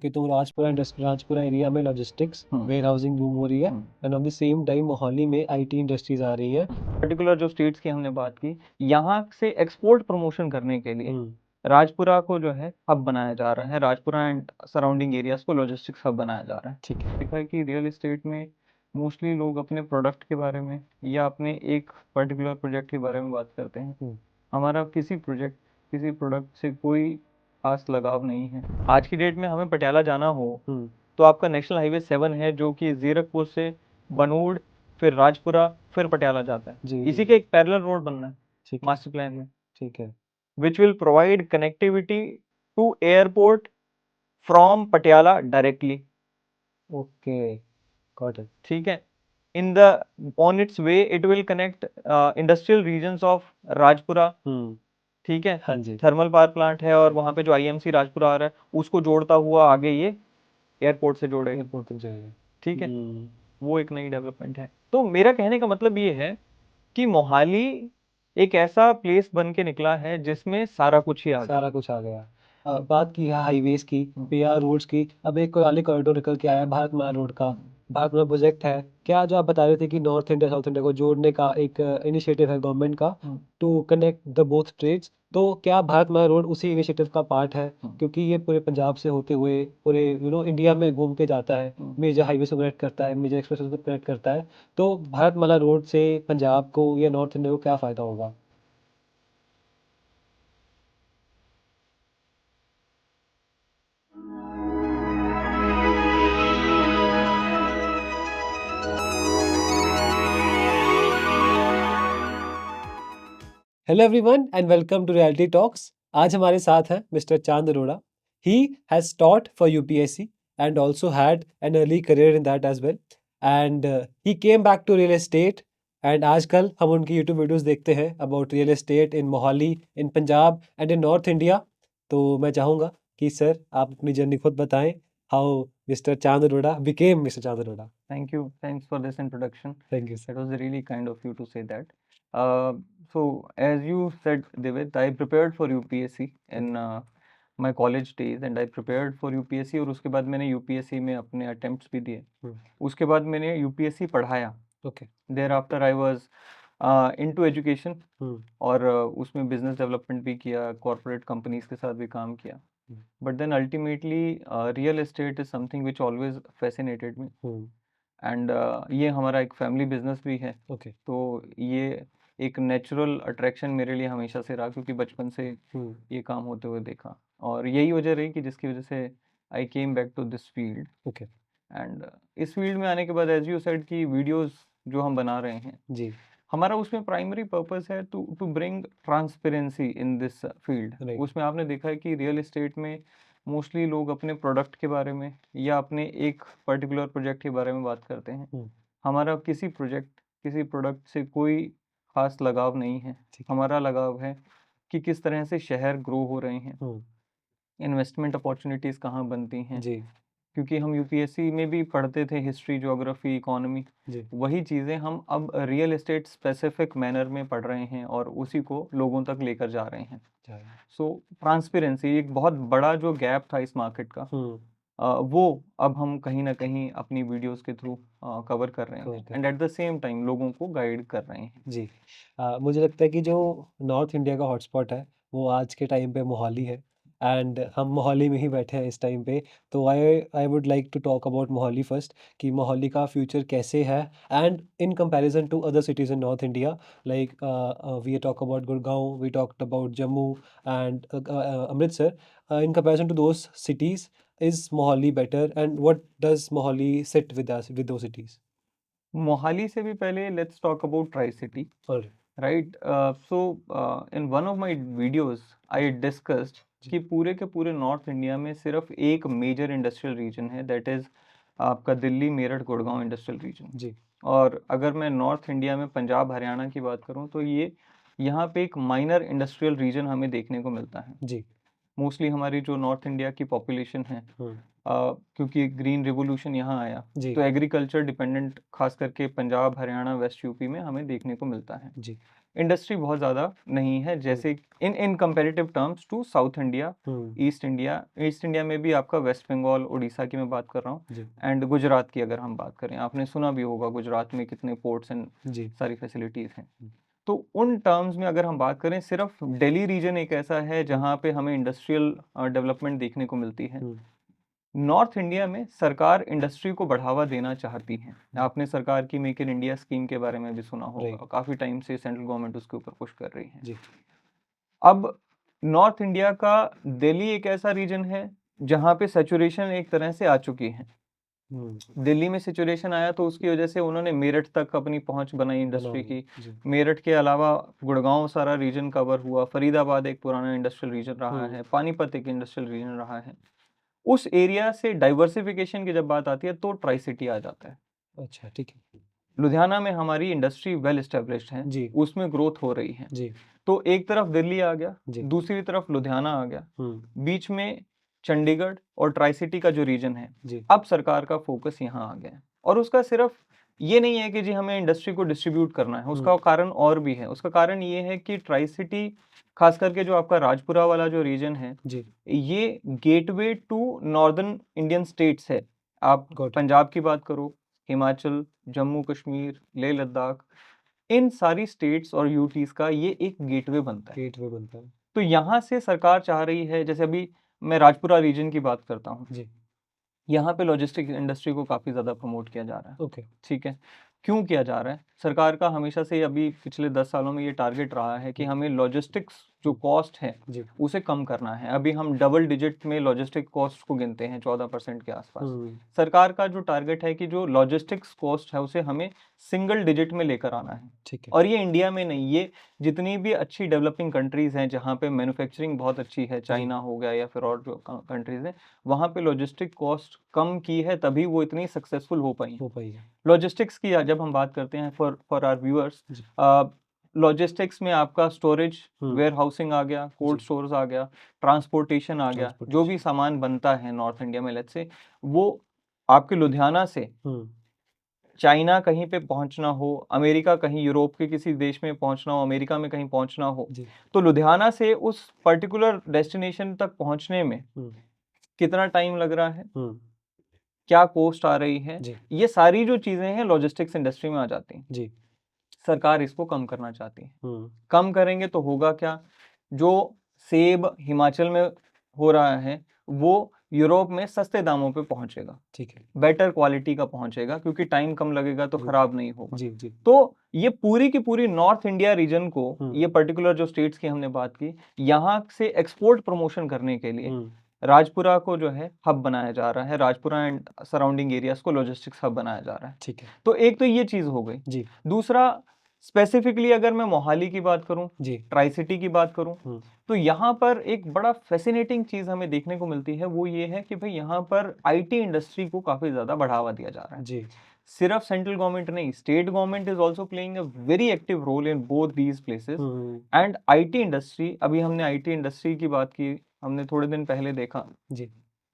कि तुम राजपुरा एरिया में लॉजिस्टिक्स वेयर हाउसिंग बूम हो रही है and on the same time Mohali में आईटी इंडस्ट्रीज आ रही है। पर्टिकुलर जो स्टेट्स की हमने बात की, यहाँ से एक्सपोर्ट प्रमोशन करने के लिए राजपुरा को जो है हब बनाया जा रहा है। राजपुरा एंड सराउंडिंग एरियाज को लॉजिस्टिक्स हब बनाया जा रहा है। ठीक है। देखा है कि रियल एस्टेट में मोस्टली लोग अपने प्रोडक्ट के बारे में या अपने एक पर्टिकुलर प्रोजेक्ट के बारे में बात करते हैं। हमारा किसी प्रोडक्ट से कोई खास लगाव नहीं है। आज की डेट में हमें पटियाला जाना हो तो आपका नेशनल हाईवे 7 है, जो कि जीरकपुर से बनूड़, फिर राजपुरा, फिर पटियाला जाता है। जी इसी के एक पैरेलल रोड बनना है ठीक है। मास्टर प्लान में, ठीक है। which will provide connectivity to airport from Patiala directly. Okay, got it. ठीक है। In the on its way it will connect industrial regions of Rajpura. ठीक है। हाँ जी। थर्मल पावर प्लांट है और वहां पे जो आईएमसी राजपुरा आ रहा है उसको जोड़ता हुआ आगे ये एयरपोर्ट से जोड़ेगा। एयरपोर्ट तक जाएगा। ठीक है। वो एक नई डेवलपमेंट है। तो मेरा कहने का मतलब ये है कि मोहाली एक ऐसा प्लेस बन के निकला है जिसमें सारा कुछ ही आ गया। सारा कुछ आ गया। बात की है हाईवेज की, पीआर रोड्स की, अब एक कोयले कॉरिडोर निकल के आया है भारतमाला रोड का। भारतमाला प्रोजेक्ट है क्या, जो आप बता रहे थे कि नॉर्थ इंडिया साउथ इंडिया को जोड़ने का एक इनिशिएटिव है गवर्नमेंट का to connect the both states. तो क्या भारतमाला रोड उसी इनिशिएटिव का पार्ट है? क्योंकि ये पूरे पंजाब से होते हुए पूरे इंडिया में घूम के जाता है, मेजर हाईवे से कनेक्ट करता है, मेजर एक्सप्रेस से कनेक्ट करता है। तो भारतमाला रोड से पंजाब को या नॉर्थ इंडिया को क्या फ़ायदा होगा? Hello everyone and welcome to reality talks. आज हमारे साथ हैं mister Chand Arora. He has taught for UPSC and also had an early career in that as well. And he came back to real estate. And आजकल हम उनकी YouTube videos देखते हैं about real estate in Mohali, in Punjab and in north India. तो मैं चाहूँगा कि sir आप अपनी जर्नी खुद बताएं, how mister Chand Arora became mister Chand Arora. Thank you. Thanks for this introduction. Thank you That sir. was really kind of you to say that. So, as you said, Divit, I prepared for UPSC in my college days and I prepared for UPSC और उसके बाद मैंने UPSC में अपने attempts भी दिए। उसके बाद मैंने UPSC पढ़ाया। Okay. Thereafter I was into education और उसमें business development भी किया, corporate companies के साथ भी काम किया। But then ultimately real estate is something which always fascinated me. And ये हमारा एक फैमिली बिजनेस भी है। ओके। तो ये एक नेचुरल अट्रैक्शन मेरे लिए हमेशा से रहा, क्योंकि बचपन से ये काम होते हुए देखा और यही वजह रही कि जिसकी वजह से I came back to this field. Okay and इस फील्ड में आने के बाद एज यू सेड की वीडियोस जो हम बना रहे हैं जी। हमारा उसमें प्राइमरी पर्पस है to bring transparency in this field. Right. उसमें आपने देखा है कि रियल एस्टेट में मोस्टली लोग अपने प्रोडक्ट के बारे में या अपने एक पर्टिकुलर प्रोजेक्ट के बारे में बात करते हैं। हमारा किसी प्रोडक्ट से कोई खास लगाव नहीं है। हमारा लगाव है कि किस तरह से शहर ग्रो हो रहे हैं, इन्वेस्टमेंट अपॉर्चुनिटीज़ कहाँ बनती हैं जी। क्योंकि हम यूपीएससी में भी पढ़ते थे हिस्ट्री, ज्योग्राफी, इकोनॉमी। जी। वही चीज़ें हम अब रियल एस्टेट स्पेसिफिक मैनर में पढ़ रहे हैं और उसी को लोगों तक लेकर जा रहे हैं। सो ट्रांसपेरेंसी एक बहुत बड़ा जो गैप था इस मार्केट का, वो अब हम कहीं ना कहीं अपनी वीडियोस के थ्रू कवर कर रहे हैं and at the same time लोगों को गाइड कर रहे हैं। जी। मुझे लगता है कि जो नॉर्थ इंडिया का हॉटस्पॉट है वो आज के टाइम पे मोहाली है एंड हम मोहाली में ही बैठे हैं इस टाइम पे। तो I I would like to talk about Mohali first, कि मोहाली का फ्यूचर कैसे है and in comparison to other cities in north India, like we talk about Gurgaon, we talked about Jammu and Amritsar. In comparison to those cities, is Mohali better and what does Mohali sit with those cities? Mohali से भी पहले let's talk about tricity, right? So in one of my videos I discussed कि पूरे के पूरे north India में सिर्फ एक मेजर इंडस्ट्रियल रीजन है, दैट इज आपका दिल्ली, मेरठ, गुड़गांव इंडस्ट्रियल रीजन जी। और अगर मैं नॉर्थ इंडिया में पंजाब, हरियाणा की बात करूं तो ये यहाँ पे एक माइनर इंडस्ट्रियल रीजन हमें देखने को मिलता है जी। मोस्टली हमारी जो नॉर्थ इंडिया की पॉपुलेशन है क्योंकि ग्रीन रिवॉल्यूशन यहाँ आया, जी तो एग्रीकल्चर डिपेंडेंट खास करके पंजाब, हरियाणा, वेस्ट यूपी में हमें देखने को मिलता है। जी इंडस्ट्री बहुत ज़्यादा नहीं है, जैसे in comparative terms to south India, east India में भी आपका वेस्ट बंगाल, उड़ीसा की मैं बात कर रहा हूँ, जी एंड गुजरात की अगर हम बात करें, आपने सुना भी होगा गुजरात में कितने पोर्ट्स एंड जी सारी फैसिलिटीज़ हैं। तो उन टर्म्स में अगर हम बात करें, सिर्फ दिल्ली रीजन एक ऐसा है जहाँ पे हमें इंडस्ट्रियल डेवलपमेंट देखने को मिलती है। नॉर्थ इंडिया में सरकार इंडस्ट्री को बढ़ावा देना चाहती है। आपने सरकार की मेक इन इंडिया स्कीम के बारे में भी सुना होगा, काफी टाइम से सेंट्रल गवर्नमेंट उसके ऊपर पुश कर रही है। अब नॉर्थ इंडिया का दिल्ली एक ऐसा रीजन है जहाँ पे सैचुरेशन एक तरह से आ चुकी है। दिल्ली में सिचुएशन आया तो उसकी वजह से उन्होंने मेरठ तक अपनी पहुंच बनाई इंडस्ट्री की। मेरठ के अलावा गुड़गांव सारा रीजन कवर हुआ, फरीदाबाद एक पुराना इंडस्ट्रियल रीजन रहा है, पानीपत एक इंडस्ट्रियल रीजन रहा है। उस एरिया से डाइवर्सिफिकेशन की जब बात आती है तो ट्राई सिटी आ जाता है। अच्छा, ठीक है। लुधियाना में हमारी इंडस्ट्री वेल एस्टेब्लिश्ड है जी उसमें ग्रोथ हो रही है जी तो एक तरफ दिल्ली आ गया, जी दूसरी तरफ लुधियाना आ गया, बीच में चंडीगढ़ और ट्राई सिटी का जो रीजन है, जी अब सरकार का फोकस यहाँ आ गया है। और उसका सिर्फ ये नहीं है कि जी हमें इंडस्ट्री को डिस्ट्रीब्यूट करना है, उसका कारण और भी है। उसका कारण ये है कि ट्राई सिटी, खास करके जो आपका राजपुरा वाला जो रीजन है, जी ये gateway to northern Indian states है। आप पंजाब की बात करो, हिमाचल, जम्मू कश्मीर, लेह लद्दाख, इन सारी स्टेट्स और यूटीज का ये एक गेटवे बनता है। तो यहाँ से सरकार चाह रही है, जैसे अभी मैं राजपुरा रीजन की बात करता हूँ, यहाँ पे लॉजिस्टिक इंडस्ट्री को काफी ज्यादा प्रमोट किया जा रहा है। ठीक है, क्यों किया जा रहा है? सरकार का हमेशा से अभी पिछले 10 सालों में ये टारगेट रहा है कि हमें लॉजिस्टिक्स जो कॉस्ट है उसे कम करना है। अभी हम डबल डिजिट में लॉजिस्टिक कॉस्ट को गिनते हैं, 14% के आसपास। सरकार का जो टारगेट है कि जो लॉजिस्टिक्स कॉस्ट है उसे हमें सिंगल डिजिट में लेकर आना है। ठीक है। और ये इंडिया में नहीं, ये जितनी भी अच्छी डेवलपिंग कंट्रीज हैं जहाँ पे मैन्युफैक्चरिंग बहुत अच्छी है, चाइना हो गया या फिर और जो कंट्रीज हैं, वहाँ पे लॉजिस्टिक कॉस्ट कम की है, तभी वो इतनी सक्सेसफुल हो पाई है। लॉजिस्टिक्स की जब हम बात करते हैं फॉर आवर व्यूअर्स, लॉजिस्टिक्स में आपका स्टोरेज, वेयर हाउसिंग आ गया, कोल्ड स्टोर्स आ गया, ट्रांसपोर्टेशन आ गया, जो भी सामान बनता है नॉर्थ इंडिया में, लेट्स से वो आपके लुधियाना से चाइना कहीं पे पहुंचना हो, अमेरिका कहीं यूरोप के किसी देश में पहुंचना हो, अमेरिका में कहीं पहुंचना हो, तो लुधियाना से उस पर्टिकुलर डेस्टिनेशन तक पहुंचने में कितना टाइम लग रहा है, क्या कॉस्ट आ रही है, ये सारी जो चीजें हैं लॉजिस्टिक्स इंडस्ट्री में आ जाती हैं। सरकार इसको कम करना चाहती है। कम करेंगे तो होगा क्या? जो सेब हिमाचल में हो रहा है वो यूरोप में सस्ते दामों पे पहुंचेगा, ठीक है, बेटर क्वालिटी का पहुंचेगा, क्योंकि टाइम कम लगेगा तो खराब नहीं होगा। तो ये पूरी की पूरी नॉर्थ इंडिया रीजन को, ये पर्टिकुलर जो स्टेट्स की हमने बात की, यहाँ से एक्सपोर्ट प्रमोशन करने के लिए राजपुरा को जो है हब बनाया जा रहा है, राजपुरा एंड सराउंडिंग एरियाज को लॉजिस्टिक्स हब बनाया जा रहा है। ठीक है, तो एक तो ये चीज हो गई। दूसरा, स्पेसिफिकली अगर मैं मोहाली की बात करूं, ट्राई सिटी की बात करूं, तो यहाँ पर एक बड़ा फैसिनेटिंग चीज हमें देखने को मिलती है, वो ये है कि भाई यहाँ पर आईटी इंडस्ट्री को काफी ज्यादा बढ़ावा दिया जा रहा है। सिर्फ सेंट्रल गवर्नमेंट नहीं, state government is also playing a very active role in both these places. And IT industry, अभी हमने आईटी इंडस्ट्री की बात की, हमने थोड़े दिन पहले देखा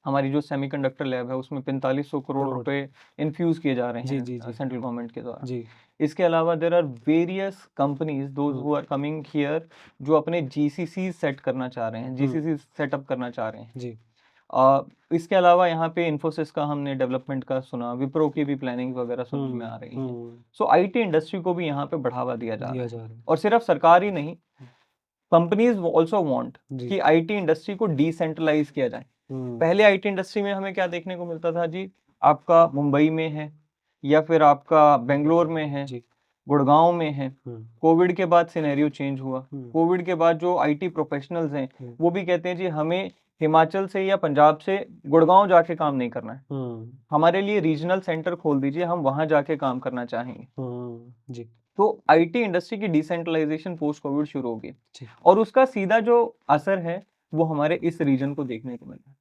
हमारी जो सेमीकंडक्टर लैब है उसमें 4500 करोड़ रुपए इन्फ्यूज किए जा रहे हैं सेंट्रल गवर्नमेंट के द्वारा। इसके अलावा there are various companies those who are coming here, जो अपने जीसीसी सेट करना चाह रहे हैं, जीसीसी सेटअप करना चाह रहे हैं। इसके अलावा यहाँ पे इन्फोसिस का हमने डेवलपमेंट का सुना, विप्रो की भी प्लानिंग वगैरह सुनने में आ रही है। सो आईटी इंडस्ट्री को भी यहाँ पे बढ़ावा दिया जा रहा है। और सिर्फ सरकार ही नहीं, कंपनीज ऑल्सो वांट कि आईटी इंडस्ट्री को डिसेंट्रलाइज किया जाए। पहले आईटी इंडस्ट्री में हमें क्या देखने को मिलता था जी, आपका मुंबई में है या फिर आपका बेंगलोर में है, गुड़गांव में है। कोविड के बाद सिनेरियो चेंज हुआ। कोविड के बाद जो आईटी प्रोफेशनल्स हैं वो भी कहते हैं जी हमें हिमाचल से या पंजाब से गुड़गांव जाके काम नहीं करना है, हमारे लिए रीजनल सेंटर खोल दीजिए, हम वहां जाके काम करना चाहेंगे। तो आईटी इंडस्ट्री की डिसेंट्रलाइजेशन पोस्ट कोविड शुरू हो गई, और उसका सीधा जो असर है वो हमारे इस रीजन को देखने को मिला।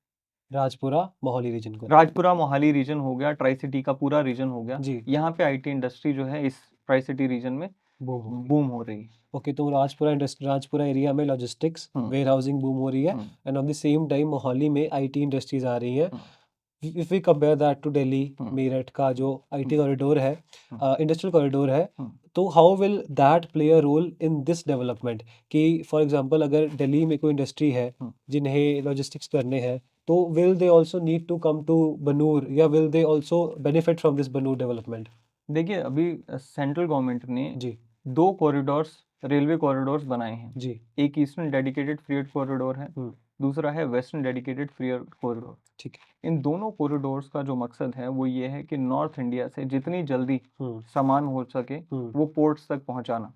राजपुरा मोहाली रीजन हो गया, ट्राई सिटी का पूरा रीजन हो गया, यहाँ पे आईटी इंडस्ट्री जो है इस ट्राई सिटी रीजन में बूम हो रही है। ओके, तो राजपुरा एरिया में लॉजिस्टिक्स वेयर हाउसिंग बूम हो रही है, and on the same time Mohali में आईटी इंडस्ट्रीज आ रही है। If we compare that to Delhi, Meerut का जो आईटी कॉरिडोर है, इंडस्ट्रियल कॉरिडोर है, तो how will that play a role in this development? कि फॉर एग्जांपल अगर दिल्ली में कोई इंडस्ट्री है जिन्हें लॉजिस्टिक्स करने हैं, तो will they also need to come to Banur, या will they also benefit from this Banur development? देखिए अभी सेंट्रल गवर्नमेंट ने जी 2 कॉरिडोर्स, रेलवे कॉरिडोर्स बनाए हैं। जी एक ईस्टर्न डेडिकेटेड फ्रीट कॉरिडोर है, दूसरा है वेस्टर्न डेडिकेटेड फ्रीट कॉरिडोर। ठीक है। इन दोनों कॉरिडोर्स का जो मकसद है वो ये है कि नॉर्थ इंडिया से जितनी जल्दी सामान हो सके वो पोर्ट्स तक पहुंचाना।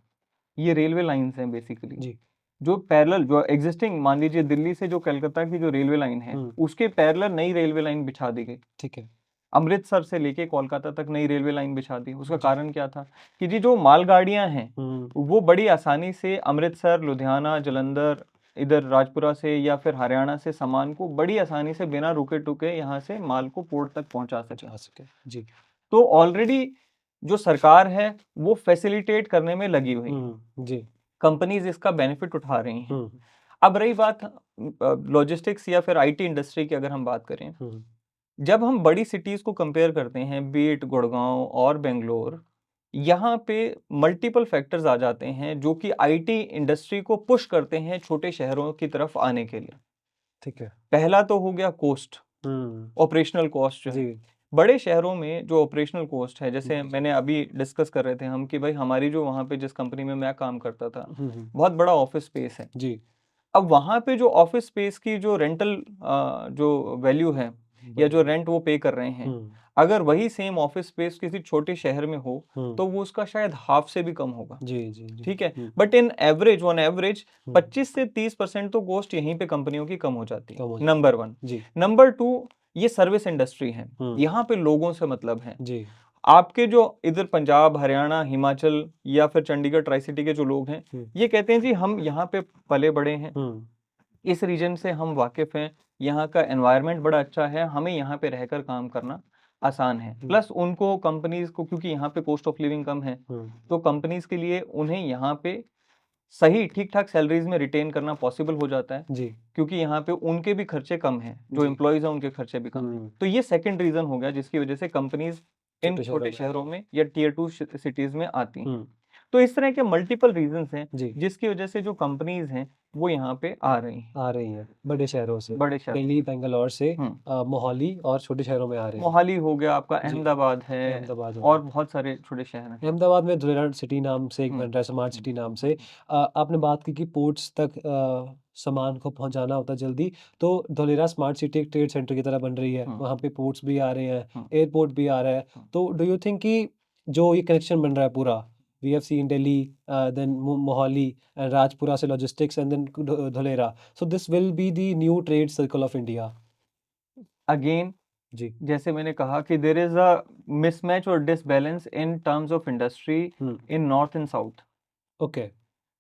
ये रेलवे लाइंस हैं बेसिकली, जी जो पैरेलल, जो एग्जिस्टिंग, मान लीजिए दिल्ली से जो कलकत्ता की जो रेलवे लाइन है उसके पैरेलल नई रेलवे लाइन बिछा दी गई। ठीक है। अमृतसर से लेके कोलकाता तक नई रेलवे लाइन बिछा दी। उसका कारण क्या था कि जी जो मालगाड़ियां हैं वो बड़ी आसानी से अमृतसर, लुधियाना, जालंधर, इधर राजपुरा से या फिर हरियाणा से सामान को बड़ी आसानी से बिना रुके टुके यहाँ से माल को पोर्ट तक पहुंचा सके। जी तो ऑलरेडी जो सरकार है वो फैसिलिटेट करने में लगी हुई है, जी कंपनीज इसका बेनिफिट उठा रही हैं। अब रही बात लॉजिस्टिक्स या फिर आईटी इंडस्ट्री की, अगर हम बात करें, जब हम बड़ी सिटीज को कंपेयर करते हैं, बी इट गुड़गांव और बेंगलोर, यहाँ पे मल्टीपल फैक्टर्स आ जाते हैं जो कि आईटी इंडस्ट्री को पुश करते हैं छोटे शहरों की तरफ आने के लिए। ठीक है। पहला तो हो गया कॉस्ट, ऑपरेशनल कॉस्ट जो है। जी बड़े शहरों में जो ऑपरेशनल कॉस्ट है, जैसे मैंने अभी डिस्कस कर रहे थे हम कि भाई हमारी जो वहाँ पे जिस कंपनी में मैं काम करता था बहुत बड़ा ऑफिस स्पेस है। जी अब वहाँ पे जो ऑफिस स्पेस की जो रेंटल जो वैल्यू है या जो रेंट वो पे कर रहे हैं, अगर वही सेम ऑफिस स्पेस किसी छोटे शहर में हो तो वो उसका शायद हाफ से भी कम होगा। जी जी जी ठीक है, but in average, on average 25 से 30% तो कॉस्ट यहीं पे कंपनियों की कम हो जाती कम हो है। जाती नंबर 1। जी नंबर 2, ये सर्विस इंडस्ट्री है, यहाँ पे लोगों से मतलब है। जी आपके जो इधर पंजाब, हरियाणा, हिमाचल या फिर चंडीगढ़ ट्राई सिटी के जो लोग हैं, ये कहते हैं जी हम यहाँ पे पले बड़े हैं, इस रीजन से हम वाकिफ हैं, यहाँ का एनवायरनमेंट बड़ा अच्छा है, हमें यहाँ पे रहकर काम करना आसान है। प्लस उनको, कंपनीज को, क्योंकि यहाँ पे कॉस्ट ऑफ लिविंग कम है, तो कंपनीज के लिए उन्हें यहाँ पे सही ठीक ठाक सैलरीज में रिटेन करना पॉसिबल हो जाता है, जी क्योंकि यहाँ पे उनके भी खर्चे कम हैं, जो जी एम्प्लॉयज हैं उनके खर्चे भी कम हैं। तो ये सेकंड रीजन हो गया जिसकी वजह से कंपनीज इन छोटे छोटे शहरों शहरों में या टियर 2 सिटीज में आती हैं। में तो इस तरह के मल्टीपल रीजंस हैं जी जिसकी वजह से जो कंपनीज हैं वो यहाँ पे आ रही हैं, आ रही हैं बड़े शहरों से, बड़े शहर। दिल्ली, बेंगलोर से, मोहाली और छोटे शहरों में आ रहे हैं। मोहाली हो गया आपका, जी अहमदाबाद है, अहमदाबाद हो और गया। बहुत सारे छोटे शहर हैं। अहमदाबाद में धुलेरा सिटी नाम से एक बन रहा है, स्मार्ट सिटी नाम से। आपने बात की कि पोर्ट्स तक सामान को पहुंचाना होता है जल्दी, तो धुलेरा स्मार्ट सिटी एक ट्रेड सेंटर की तरह बन रही है। वहाँ पे पोर्ट्स भी आ रहे हैं, एयरपोर्ट भी आ रहा है। तो डू यू थिंक कि जो ये कनेक्शन बन रहा है पूरा, we have seen Delhi, then Mohali and Rajpura से logistics, and then Dholera, so this will be the new trade circle of India? Again, जी जैसे मैंने कहा कि देयर इज अ मिसमैच और disbalance in terms of industry in north and south. Okay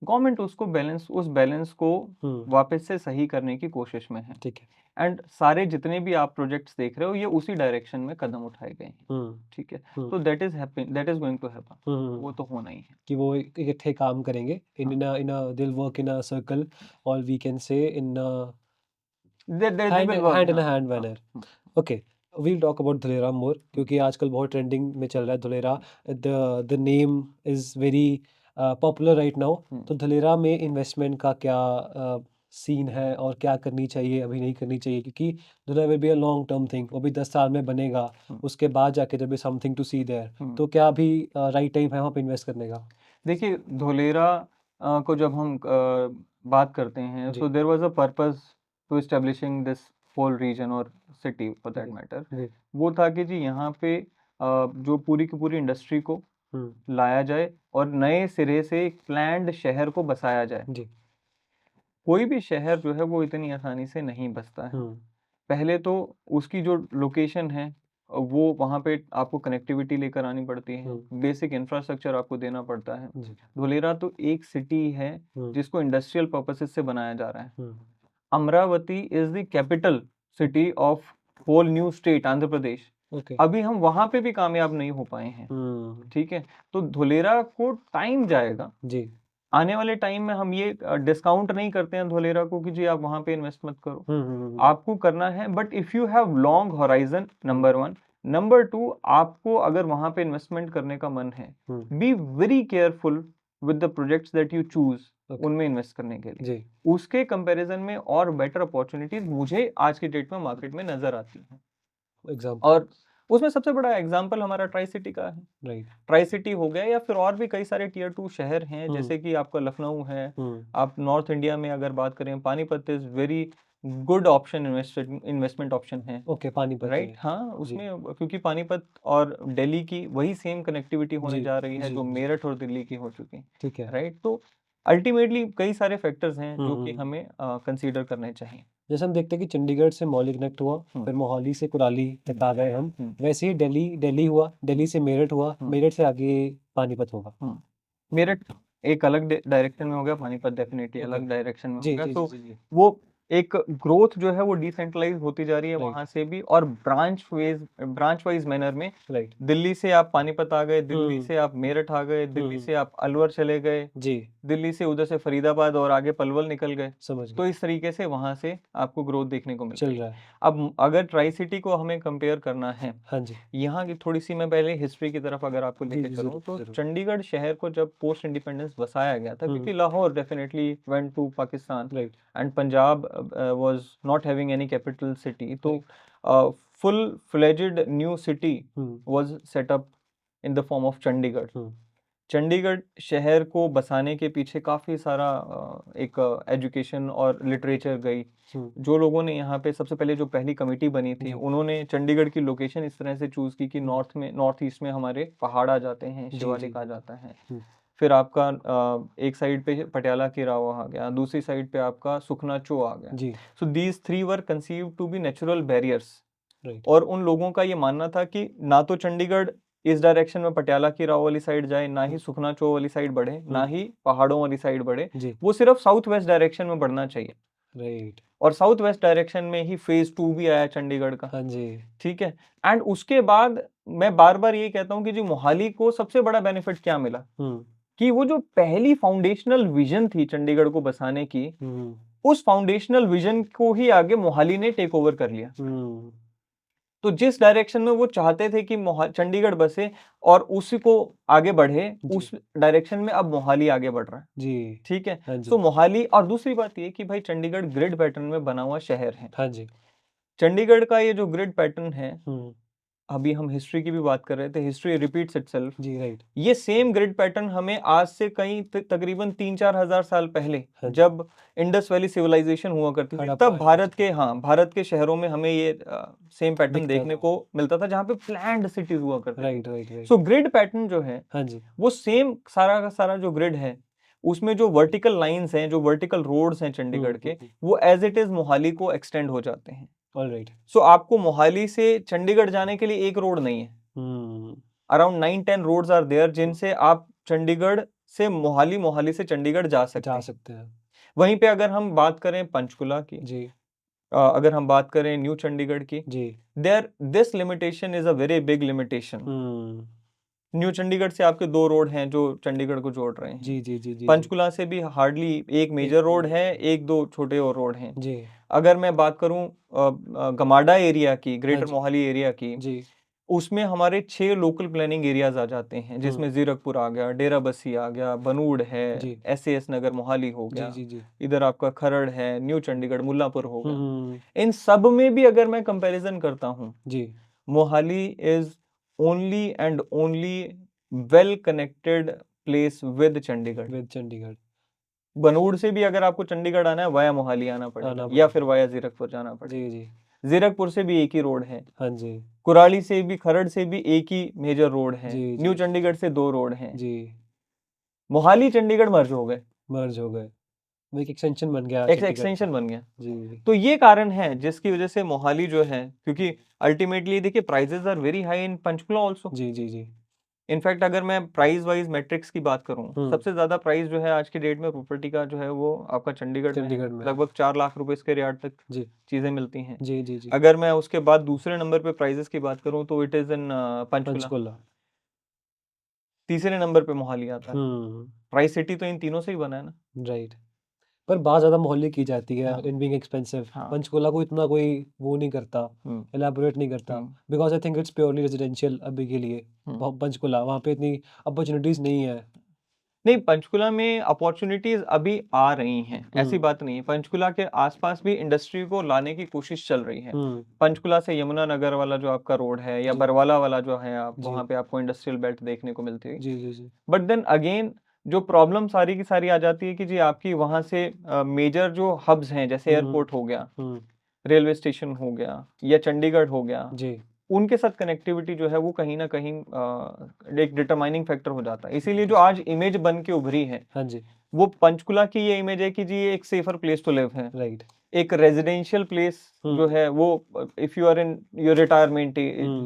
government उसको balance, उस balance को वापस से सही करने की कोशिश में है। ठीक है। एंड सारे जितने भी आप प्रोजेक्ट्स देख रहे हो ये उसी डायरेक्शन में कदम उठाए गए हैं। ठीक है, तो that is happening, that is going to happen, वो तो होना ही है कि वो इकट्ठे काम करेंगे, इन अ दिल वर्क इन अ सर्कल, और we can say in they will work, hand in हाँ, hand manner. Okay, we'll talk about Dholera more, क्योंकि आजकल बहुत ट्रेंडिंग में चल रहा है Dholera. The name is very popular right now. तो धुलेरा में इन्वेस्टमेंट का क्या सीन है, और क्या करनी चाहिए, अभी नहीं करनी चाहिए? क्योंकि Dholera will be a long term thing, वो भी 10 साल में बनेगा, उसके बाद जाके there be something to see there. तो क्या अभी राइट टाइम है वहाँ पे इन्वेस्ट करने का? देखिए धोलेरा को जब हम बात करते हैं, जी so there was a purpose to establishing this whole region और city for that ji matter। जी वो था कि जी यहाँ पे जो पूरी की पूरी इंडस्ट्री को लाया जाए और नए सिरे से एक प्लान्ड शहर को बसाया जाए। जी कोई भी शहर जो है वो इतनी आसानी से नहीं बसता है। पहले तो उसकी जो लोकेशन है वो वहाँ पे आपको कनेक्टिविटी लेकर आनी पड़ती है, बेसिक इंफ्रास्ट्रक्चर आपको देना पड़ता है। जी धुलेरा तो एक सिटी है जिसको इंडस्ट्रियल पर्पसेस से बनाया जा रहा है। Hmm Amaravati is the capital city of whole new state Andhra Pradesh. Okay अभी हम वहां पे भी कामयाब नहीं हो पाए हैं। ठीक है, तो धुलेरा को टाइम जाएगा, जी आने वाले टाइम में हम ये डिस्काउंट नहीं करते हैं धोलेरा को कि जी आप वहां पे इन्वेस्ट मत करो, आपको करना है, but if you have long horizon, number 1, number 2, आपको अगर वहां पे इन्वेस्टमेंट करने का मन है, be very careful with the projects that you choose उनमें इन्वेस्ट करने के लिए। जी उसके कंपैरिजन में और बेटर अपॉर्चुनिटीज मुझे आज के डेट में मार्केट में नजर आती हैं। एग्जाम्पल, और उसमें सबसे बड़ा एग्जांपल हमारा ट्राई सिटी का है। राइट, ट्राई सिटी हो गया, या फिर और भी कई सारे टीयर 2 शहर हैं, जैसे कि आपका लखनऊ है। आप नॉर्थ इंडिया में अगर बात करें, Panipat is very good option, investment option है। ओके, पानीपत राइट, है, हाँ, जी उसमें क्योंकि पानीपत और दिल्ली की वही सेम कनेक्टिविटी होने जी जा रही है जी जो जी, मेरठ और दिल्ली की हो चुकी, ठीक है। राइट। तो अल्टीमेटली कई सारे फैक्टर्स हैं जो कि हमें कंसीडर करने चाहिए। जैसे हम देखते हैं कि चंडीगढ़ से मौली कनेक्ट हुआ, फिर मोहाली से कुराली तक आ गए हम, वैसे ही दिल्ली हुआ, दिल्ली से मेरठ हुआ, मेरठ से आगे पानीपत होगा। मेरठ एक अलग डायरेक्शन में हो गया, पानीपत डेफिनेटली ओके, अलग डायरेक्शन में हो जी गया। जी तो जी जी, वो एक ग्रोथ जो है वो डिसेंट्रलाइज होती जा रही है राइट वहां से भी, और ब्रांच वाइज मैनर में। राइट, दिल्ली से आप पानीपत आ गए, दिल्ली से आप मेरठ आ गए, दिल्ली से आप अलवर चले गए, जी, दिल्ली से उधर से फरीदाबाद और आगे पलवल निकल गए। समझ तो गए, इस तरीके से वहां से आपको ग्रोथ देखने को मिल चल रही है। रहा है, अब अगर ट्राई सिटी को हमें कंपेयर करना है, हाँ जी, यहाँ की थोड़ी सी मैं पहले हिस्ट्री की तरफ अगर आपको जी लेके जी, चलूँ, जरूर तो जरूर, चंडीगढ़ शहर को जब पोस्ट इंडिपेंडेंस बसाया गया था, क्योंकि Lahore definitely went to Pakistan right, and Punjab was not having any capital city, तो full fledged new city was set up in the form of Chandigarh. Chandigarh शहर को बसाने के पीछे काफ़ी सारा एक एजुकेशन और लिटरेचर गई। जो लोगों ने यहाँ पे सबसे पहले जो पहली कमेटी बनी थी, उन्होंने चंडीगढ़ की लोकेशन इस तरह से चूज़ की कि नॉर्थ ईस्ट में हमारे पहाड़ आ जाते हैं, शिवालिक आ जाता है। फिर आपका एक साइड पे पटियाला की राव आ गया, दूसरी साइड पे आपका सुखना चो आ गया। जी so these 3 were conceived to be natural barriers. Right, और उन लोगों का ये मानना था कि ना तो चंडीगढ़ इस डायरेक्शन में पटियाला की राव वाली साइड जाए, ना ही सुखना चो वाली साइड बढ़े, ना ही पहाड़ों वाली साइड बढ़े, जी वो सिर्फ साउथ वेस्ट डायरेक्शन में बढ़ना चाहिए। राइट, और साउथ वेस्ट डायरेक्शन में ही फेज 2 भी आया चंडीगढ़ का, हाँ जी, ठीक है। एंड उसके बाद मैं बार बार ये कहता हूँ कि जी मोहाली को सबसे बड़ा बेनिफिट क्या मिला, कि वो जो पहली फाउंडेशनल विजन थी चंडीगढ़ को बसाने की, उस फाउंडेशनल विजन को ही आगे मोहाली ने टेक ओवर कर लिया। तो जिस डायरेक्शन में वो चाहते थे कि चंडीगढ़ बसे और उसी को आगे बढ़े, उस डायरेक्शन में अब मोहाली आगे बढ़ रहा है, जी, ठीक है। हाँ जी, तो मोहाली, और दूसरी बात ये कि भाई चंडीगढ़ ग्रिड पैटर्न में बना हुआ शहर है। हाँ जी, चंडीगढ़ का ये जो ग्रिड पैटर्न है, अभी हम हिस्ट्री की भी बात कर रहे थे, हिस्ट्री रिपीट्स इटसेल्फ। जी राइट, ये सेम ग्रिड पैटर्न हमें आज से कई तकरीबन 3-4 हजार साल पहले, हाँ जी, जब इंडस वैली सिविलाइजेशन हुआ करती थी, हड़प्पा तब भारत के शहरों में हमें ये सेम पैटर्न दिखता देखने था, को मिलता था, जहाँ पे प्लैन्ड सिटीज हुआ करती थी। राइट राइट राइट, सो ग्रिड पैटर्न जो है, हाँ जी, वो सेम सारा का सारा जो ग्रिड है, उसमें जो वर्टिकल लाइंस हैं, जो वर्टिकल रोड्स हैं चंडीगढ़ के, वो एज इट इज मोहाली को एक्सटेंड हो जाते हैं। ऑलराइट, सो आपको मोहाली से चंडीगढ़ जाने के लिए एक रोड नहीं है, अराउंड 9-10 रोड्स आर देयर, जिनसे आप चंडीगढ़ से मोहाली, मोहाली से चंडीगढ़ जा सकते हैं। हैं, वहीं पे अगर हम बात करें पंचकुला की, जी अगर हम बात करें न्यू चंडीगढ़ की, जी, this limitation is a very big limitation. New Chandigarh से आपके 2 रोड हैं जो चंडीगढ़ को जोड़ रहे हैं। जी जी जी जी, पंचकुला से भी हार्डली एक मेजर रोड है, 1-2 छोटे और रोड हैं। जी, अगर मैं बात करूं गमाडा एरिया की, हाँ ग्रेटर जी, मोहाली एरिया की, जी, उसमें हमारे 6 लोकल प्लानिंग एरियाज आ जाते हैं, जिसमें जीरकपुर आ गया, डेरा बस्सी आ गया, बनूड़ है, जी, SAS नगर मोहाली हो जी गया, जी जी, इधर आपका खरड़ है, न्यू चंडीगढ़, मुल्लापुर हो गया। इन सब में भी अगर मैं कंपैरिजन करता हूँ, जी, Mohali is only and only well connected place with Chandigarh. With Chandigarh Banur से भी अगर आपको चंडीगढ़ आना है, वाया मोहाली आना पड़ेगा, या फिर वाया जीरकपुर जाना पड़ेगा। जी जी, जीरकपुर से भी एक ही रोड है, हाँ जी, कुराली से भी, खरड़ से भी एक ही मेजर रोड है, जी न्यू जी चंडीगढ़ से 2 रोड हैं। जी, मोहाली चंडीगढ़ मर्ज हो गए, मर्ज हो गए, वो एक एक्सटेंशन बन गया एक चंडीगढ़ का, एक्सटेंशन बन गया। जी, तो ये कारण है जिसकी वजह से मोहाली जो है, क्योंकि अल्टीमेटली देखिए prices are very high in Panchkula also. जी जी जी, इनफैक्ट अगर मैं प्राइस वाइज मैट्रिक्स की बात करूं, सबसे ज्यादा प्राइस जो है आज की डेट में प्रॉपर्टी का जो है वो आपका चंडीगढ़ में है, चंडीगढ़ में, लगभग 4 लाख रुपए स्क्वायर यार्ड तक जी चीजें मिलती हैं। जी जी जी, अगर मैं उसके बाद दूसरे नंबर पे प्राइजेस की बात करूं, तो it is in Panchkula. Panchkula, तीसरे नंबर पे मोहाली आता है। हम्म। ट्राई सिटी तो इन तीनों से ही बना है ना। राइट। पर बात ज़्यादा मोहाली की जाती है हाँ इन बीइंग एक्सपेंसिव। हाँ। पंचकुला को इतना कोई वो नहीं करता, हम्म एलैबोरेट नहीं करता, hmm because I think it's purely residential अभी के लिए। हम्म। पंचकुला वहाँ पे इतनी अपॉर्चुनिटीज़ नहीं है। नहीं, पंचकुला में अपॉर्चुनिटीज अभी आ रही हैं, ऐसी हम्म बात नहीं है। पंचकुला के आसपास भी इंडस्ट्री को लाने की कोशिश चल रही है। हम्म। पंचकुला से यमुनानगर वाला जो आपका रोड है, या जी बरवाला वाला जो है, आप जी वहाँ पे आपको इंडस्ट्रियल बेल्ट देखने को मिलती है। जी जी जी। बट देन अगेन जो प्रॉब्लम सारी की सारी आ जाती है कि जी आपकी वहाँ से मेजर जो हब्स हैं, जैसे हम्म एयरपोर्ट हो गया, हम्म। रेलवे स्टेशन हो गया, या चंडीगढ़ हो गया, जी। उनके साथ कनेक्टिविटी जो है वो कहीं ना कहीं एक डिटरमाइनिंग फैक्टर हो जाता है। इसीलिए जो आज इमेज बन के उभरी है, हाँ जी। वो पंचकुला की ये इमेज है कि जी ये एक सेफर प्लेस टू लिव है, राइट। एक रेजिडेंशियल प्लेस जो है वो, if you are in your retirement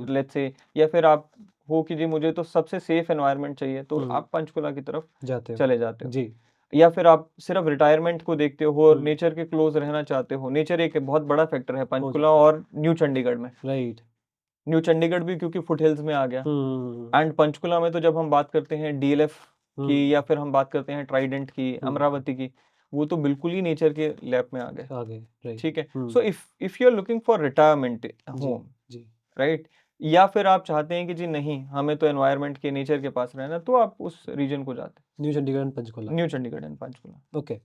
let's say, या फिर आप हो कि जी मुझे तो सबसे सेफ एनवायरनमेंट चाहिए, तो आप पंचकुला की तरफ जाते हो। चले जाते हो। जी। या फिर आप सिर्फ रिटायरमेंट को देखते हो और हम्म। नेचर के क्लोज रहना चाहते हो। नेचर एक बहुत बड़ा फैक्टर है हो पंचकुला और न्यू चंडीगढ़ में। राइट। न्यू चंडीगढ़ भी क्योंकि फुट हिल्स में आ गया, हम्म एंड पंचकुला में तो जब हम बात करते हैं डीएलएफ की, हम्म। या फिर हम बात करते हैं ट्राइडेंट की, अमरावती की, वो तो बिल्कुल ही नेचर के लैप में आ गए। आ गए। राइट। ठीक है। So if you are looking for retirement जी होम, जी। राइट, या फिर आप चाहते हैं कि जी नहीं हमें तो एनवायरनमेंट के, नेचर के पास रहना, तो आप उस रीजन को जाते न्यू चंडीगढ़ एंड पंचकुला। हैं। New Chandigarh and Panchkula. Okay.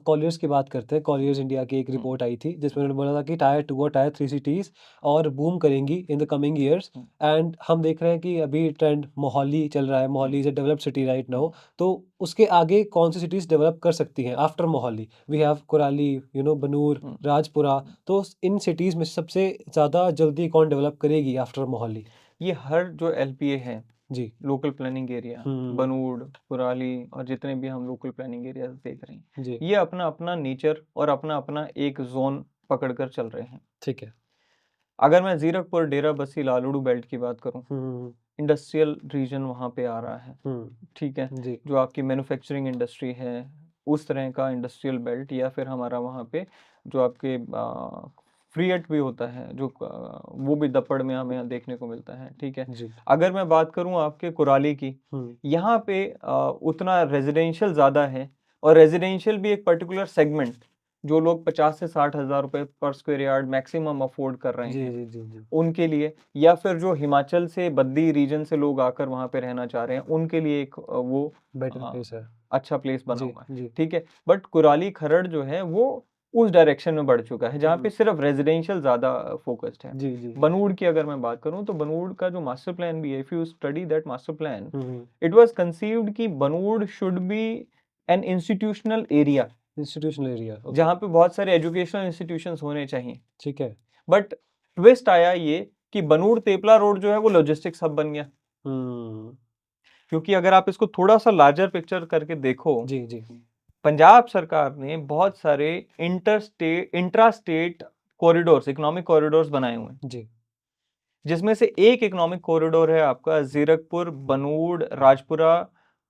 Colliers की बात करते हैं। कॉलियर्स इंडिया की एक रिपोर्ट आई थी जिसमें उन्होंने बोला था कि टायर 2 और टायर 3 सिटीज़ और बूम करेंगी in the coming years. And हम देख रहे हैं कि अभी ट्रेंड मोहाली चल रहा है। Mohali is a developed city right now. तो उसके आगे कौन सी सिटीज़ डेवलप कर सकती हैं after Mohali? We have Kurali, Banur, Rajpura. तो इन सिटीज़ में सबसे ज़्यादा जल्दी कौन डेवलप करेगी आफ्टर मोहाली? ये हर जो एलपीए है, जी। Local planning area, Banur, Kurali, और जितने भी हम लोकल प्लानिंग एरिया देख रहे हैं, जी। ये अपना अपना नेचर और अपना अपना एक जोन पकड़कर चल रहे हैं। ठीक है। अगर मैं जीरकपुर, डेरा बस्सी, लालड़ू बेल्ट की बात करूं, हम्म इंडस्ट्रियल रीजन वहाँ पे आ रहा है। ठीक है। जी जो आपकी मैन्युफैक्चरिंग इंडस्ट्री है, उस तरह का इंडस्ट्रियल बेल्ट, या फिर हमारा वहाँ पे जो आपके फ्रीएट भी होता है, जो वो भी दप्पड़ में हमें यहाँ देखने को मिलता है। ठीक है। जी। अगर मैं बात करूँ आपके कुराली की, यहाँ पे उतना रेजिडेंशियल ज़्यादा है, और रेजिडेंशियल भी एक पर्टिकुलर सेगमेंट, जो लोग 50 से 60 हज़ार रुपए पर स्क्वायर यार्ड मैक्सिमम अफोर्ड कर रहे जी हैं, जी जी जी। उनके लिए, या फिर जो हिमाचल से बद्दी रीजन से लोग आकर वहाँ पे रहना चाह रहे हैं, उनके लिए एक वो बेटर प्लेस है। अच्छा प्लेस बना जी हुआ है। जी। ठीक है। बट कुराली खरड़ जो है वो उस डायरेक्शन में बढ़ चुका है, जहाँ पे सिर्फ रेजिडेंशियल ज्यादा फोकस्ड है। जी जी। बनूड़ की अगर मैं बात करूँ, तो बनूड़ का जो मास्टर प्लान भी है, if you study that master plan, hmm. It was conceived कि Banur should be an institutional area, institutional area. जहाँ पे बहुत सारे एजुकेशनल इंस्टीट्यूशंस होने चाहिए। ठीक है। बट ट्विस्ट आया ये कि बनूड़ तेपला रोड जो है वो लॉजिस्टिक्स हब बन गया। हम्म। क्योंकि अगर आप इसको थोड़ा सा लार्जर पिक्चर करके देखो, जी जी पंजाब सरकार ने बहुत सारे intra state corridors, economic corridors बनाए हुए हैं, जी। जिसमें से एक इकोनॉमिक कॉरिडोर है आपका जीरकपुर, बनूड़, राजपुरा,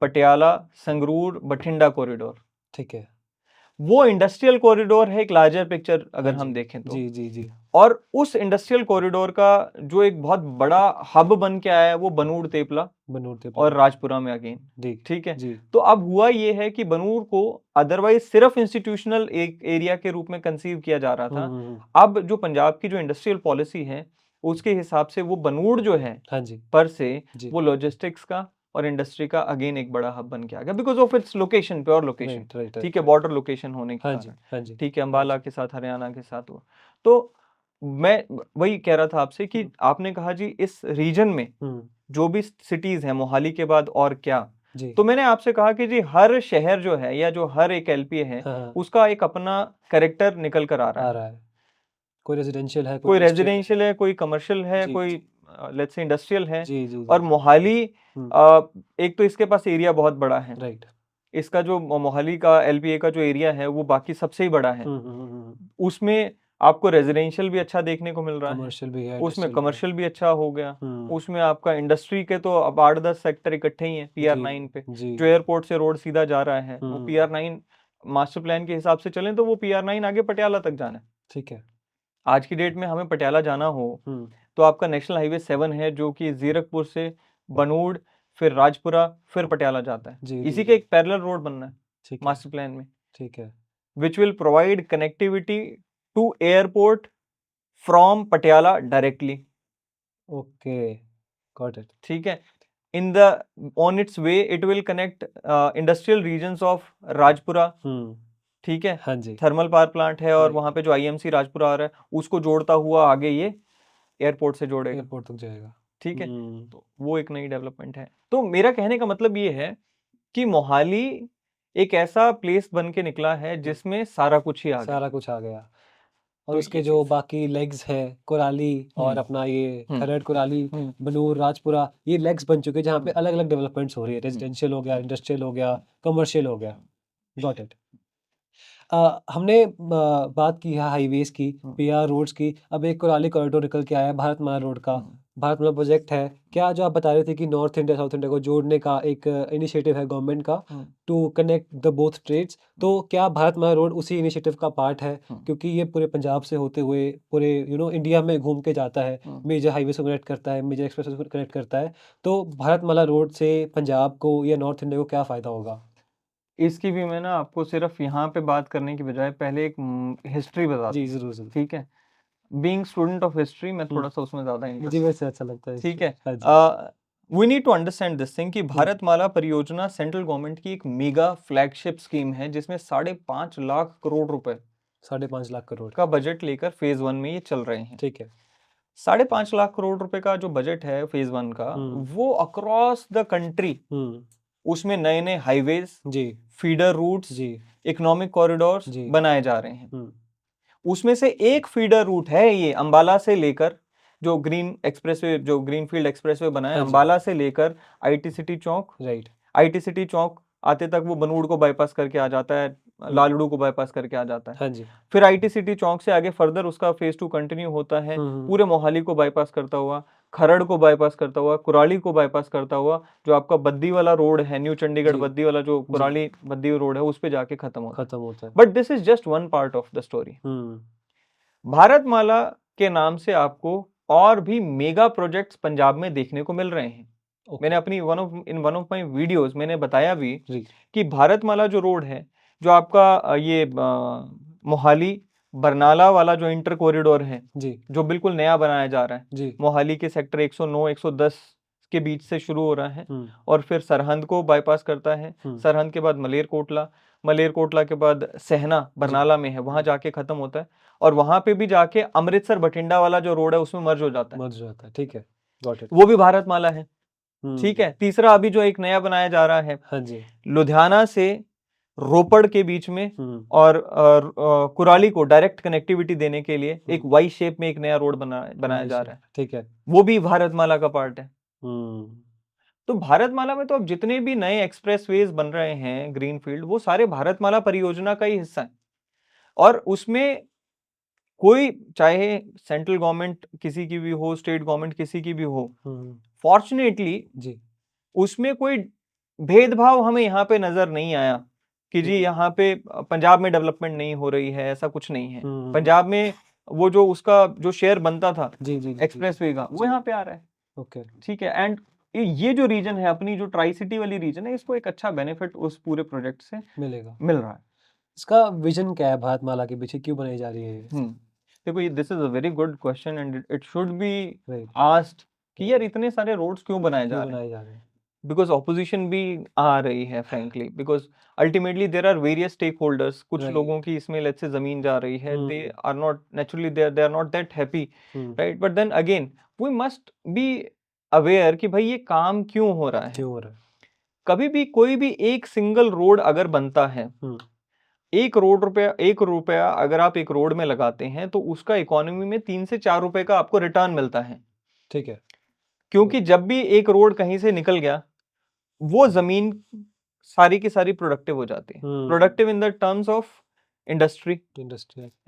पटियाला, संगरूर, बठिंडा कॉरिडोर। ठीक है। वो इंडस्ट्रियल कॉरिडोर है, एक लार्जर पिक्चर हाँ अगर जी हम देखें तो। जी जी जी। और उस इंडस्ट्रियल कॉरिडोर का जो एक बहुत बड़ा हब बन के आया है, वो बनूड़ तेपला बनूर थे और राजपुरा में अगेन। जी ठीक है। जी। तो अब हुआ ये है कि बनूड़ को अदरवाइज सिर्फ इंस्टीट्यूशनल एक एरिया के रूप में कंसीव किया जा रहा था। अब जो पंजाब की जो इंडस्ट्रियल पॉलिसी है, उसके हिसाब से वो बनूड़ जो है हाँ जी पर से जी। वो लॉजिस्टिक्स का और इंडस्ट्री का अगेन एक बड़ा हब बन के आ गया, because of its location, pure location. Right right ठीक है। राइट। बॉर्डर लोकेशन होने के हाँ जी कारण। हाँ जी। ठीक है। अंबाला के साथ, हरियाणा के साथ हुआ। तो मैं वही कह रहा था आपसे कि आपने कहा जी इस रीजन में जो भी सिटीज हैं, मोहाली के बाद और क्या, जी। तो मैंने आपसे कहा कि जी हर शहर जो है, या जो हर एक एलपीए है, हाँ उसका एक अपना कैरेक्टर निकल कर आ रहा आ है। रहा है। कोई रेजिडेंशियल है, कोई कोई इंडस्ट्रियल है। रेजिडेंशियल है, कोई कमर्शियल है, जी कोई लेट्स से इंडस्ट्रियल है। जी जी और जी। मोहाली एक तो इसके पास एरिया बहुत बड़ा है। राइट। इसका जो मोहाली का एलपीए का जो एरिया है, वो बाकी सबसे ही बड़ा है। उसमें आपको रेजिडेंशियल भी अच्छा देखने को मिल रहा है, कमर्शियल भी है, उसमें इंडस्ट्रियल भी है। कमर्शियल भी अच्छा हो गया, उसमें आपका इंडस्ट्री के तो अब 8-10 सेक्टर इकट्ठे ही हैं पीआर जी 9 पे। जी। जो एयरपोर्ट से रोड सीधा जा रहा है, वो पीआर 9 मास्टर प्लान के हिसाब से चलें तो वो पीआर 9 आगे पटियाला तक जाना है। ठीक है। आज की डेट में हमें पटियाला जाना हो, तो आपका नेशनल हाईवे 7 है, जो कि जीरकपुर से बनूड़, फिर राजपुरा, फिर पटियाला जाता है। जी इसी जी के एक पैरेलल रोड बनना है ठीक है मास्टर प्लान में, ठीक है which will provide connectivity to airport from Patiala directly। Okay got it ठीक है। in the on its way it will connect industrial regions of Rajpura। ठीक है। हाँ जी थर्मल पावर प्लांट है और राइट वहां पे जो आईएमसी राजपुरा आ रहा है उसको जोड़ता हुआ आगे ये एयरपोर्ट से जोड़ेगा। एयरपोर्ट तक जाएगा ठीक है। तो वो एक नई डेवलपमेंट है। तो मेरा कहने का मतलब ये है कि मोहाली एक ऐसा प्लेस बन के निकला है जिसमें सारा कुछ ही आ गया। सारा कुछ आ गया और तो उसके ये जो चीज बाकी लेग्स है कुराली और अपना ये खरड़ कुराली हम्म बनूर राजपुरा ये लेग्स बन चुके हैं जहाँ पे अलग अलग डेवलपमेंट्स हो रही है रेजिडेंशियल हो गया इंडस्ट्रियल हो गया कमर्शियल हो गया गॉट इट हमने बात की है हाईवेज की पीआर रोड्स की अब एक कुराली कॉरिडोर निकल के आया है भारतमाला रोड का भारतमाला प्रोजेक्ट है क्या जो आप बता रहे थे कि नॉर्थ इंडिया साउथ इंडिया को जोड़ने का एक इनिशिएटिव है गवर्नमेंट का to connect the both states तो क्या भारतमाला रोड उसी इनिशिएटिव का पार्ट है क्योंकि ये पूरे पंजाब से होते हुए पूरे इंडिया में घूम के जाता है मेजर हाईवे से कनेक्ट करता है मेजर एक्सप्रेस से कनेक्ट करता है तो भारतमाला रोड से पंजाब को या नॉर्थ इंडिया को क्या फ़ायदा होगा इसकी भी मैं ना आपको सिर्फ यहाँ पे बात करने की बजाय पहले एक हिस्ट्री बता जी दूं। जरूर जरूर ठीक है। बीइंग स्टूडेंट ऑफ हिस्ट्री मैं थोड़ा सा उसमें ज्यादा मुझे इंटरेस्ट। वैसे अच्छा लगता है ठीक है। हाँ जी we need to understand this thing कि भारतमाला परियोजना सेंट्रल गवर्नमेंट की एक मेगा फ्लैगशिप स्कीम है जिसमें 5.5 लाख करोड़ रुपए 5.5 लाख करोड़ का बजट लेकर फेज 1 में ये चल रहे हैं। ठीक है 5.5 लाख करोड़ रुपए का जो बजट है फेज 1 का वो अक्रॉस द कंट्री उसमें नए नए हाईवेज जी फीडर रूट्स जी इकोनॉमिक कॉरिडोर्स जी बनाए जा रहे हैं। उसमें से एक फीडर रूट है ये अंबाला से लेकर जो ग्रीन एक्सप्रेसवे जो ग्रीनफील्ड एक्सप्रेसवे बना है हाँ जी अंबाला से लेकर IT city Chowk right IT city Chowk आते तक वो बनूड़ को बाईपास करके आ जाता है लालड़ू को बाईपास करके आ जाता है। हाँ जी फिर आईटी सिटी चौक से आगे फर्दर उसका फेज 2 कंटिन्यू होता है पूरे मोहाली को बाईपास करता हुआ खरड़ को बाईपास करता हुआ कुराली को बाईपास करता हुआ जो आपका बद्दी वाला रोड है न्यू चंडीगढ़ जी बद्दी वाला जो कुराली बद्दी रोड है उस पे जाके खत्म होता है। है but this is just one part of the story. Bharatmala के नाम से आपको और भी मेगा प्रोजेक्ट्स पंजाब में देखने को मिल रहे हैं। मैंने अपनी वन ऑफ माय वीडियोस मैंने बताया भी कि भारतमाला जो रोड है जो आपका ये मोहाली बरनाला वाला जो इंटर कॉरिडोर है जी जो बिल्कुल नया बनाया जा रहा है जी मोहाली के सेक्टर 109 110 के बीच से शुरू हो रहा है और फिर सरहंद को बाईपास करता है। सरहंद के बाद मलेरकोटला के बाद सहना बरनाला में है वहां जाके खत्म होता है और वहां पे भी जाके अमृतसर बठिंडा वाला जो रोड है उसमें मर्ज हो जाता है। ठीक है गॉट इट वो भी भारतमाला है। ठीक है। तीसरा अभी जो एक नया बनाया जा रहा है हाँ जी लुधियाना से रोपड़ के बीच में और कुराली को डायरेक्ट कनेक्टिविटी देने के लिए एक वाई शेप में एक नया रोड बनाया जा रहा है। ठीक है वो भी भारतमाला का पार्ट है। तो भारतमाला में तो अब जितने भी नए एक्सप्रेसवेज बन रहे हैं ग्रीनफील्ड वो सारे भारतमाला परियोजना का ही हिस्सा है और उसमें कोई चाहे सेंट्रल गवर्नमेंट किसी की भी हो स्टेट गवर्नमेंट किसी की भी हो फॉर्चुनेटली जी उसमें कोई भेदभाव हमें यहाँ पे नजर नहीं आया कि जी यहाँ पे पंजाब में डेवलपमेंट नहीं हो रही है ऐसा कुछ नहीं है। पंजाब में वो जो उसका जो शेयर बनता था जी जी एक्सप्रेसवे का वो यहाँ पे आ रहा है। ओके ठीक है। एंड ये जो रीजन है अपनी जो ट्राई सिटी वाली रीजन है इसको एक अच्छा बेनिफिट उस पूरे प्रोजेक्ट से मिल रहा है। इसका विजन क्या है भारतमाला के पीछे क्यों बनाई जा रही है देखो this is a very good question and it should be asked कि यार इतने सारे रोड्स क्यों बनाए जा रहे हैं बिकॉज ऑपोजिशन भी आ रही है frankly because ultimately there are various stakeholders कुछ लोगों की इसमें लेट्स से जमीन जा रही है they are not naturally they are not that happy right but then again we must be aware कि भाई ये काम क्यों हो रहा है। कभी भी कोई भी एक सिंगल रोड अगर बनता है एक रुपया अगर आप एक रोड में लगाते हैं तो उसका इकोनॉमी में 3 से 4 रुपए का आपको रिटर्न मिलता है। ठीक है। क्योंकि जब भी एक रोड कहीं से निकल गया वो जमीन सारी की सारी प्रोडक्टिव हो जाती है। Productive in the terms of industry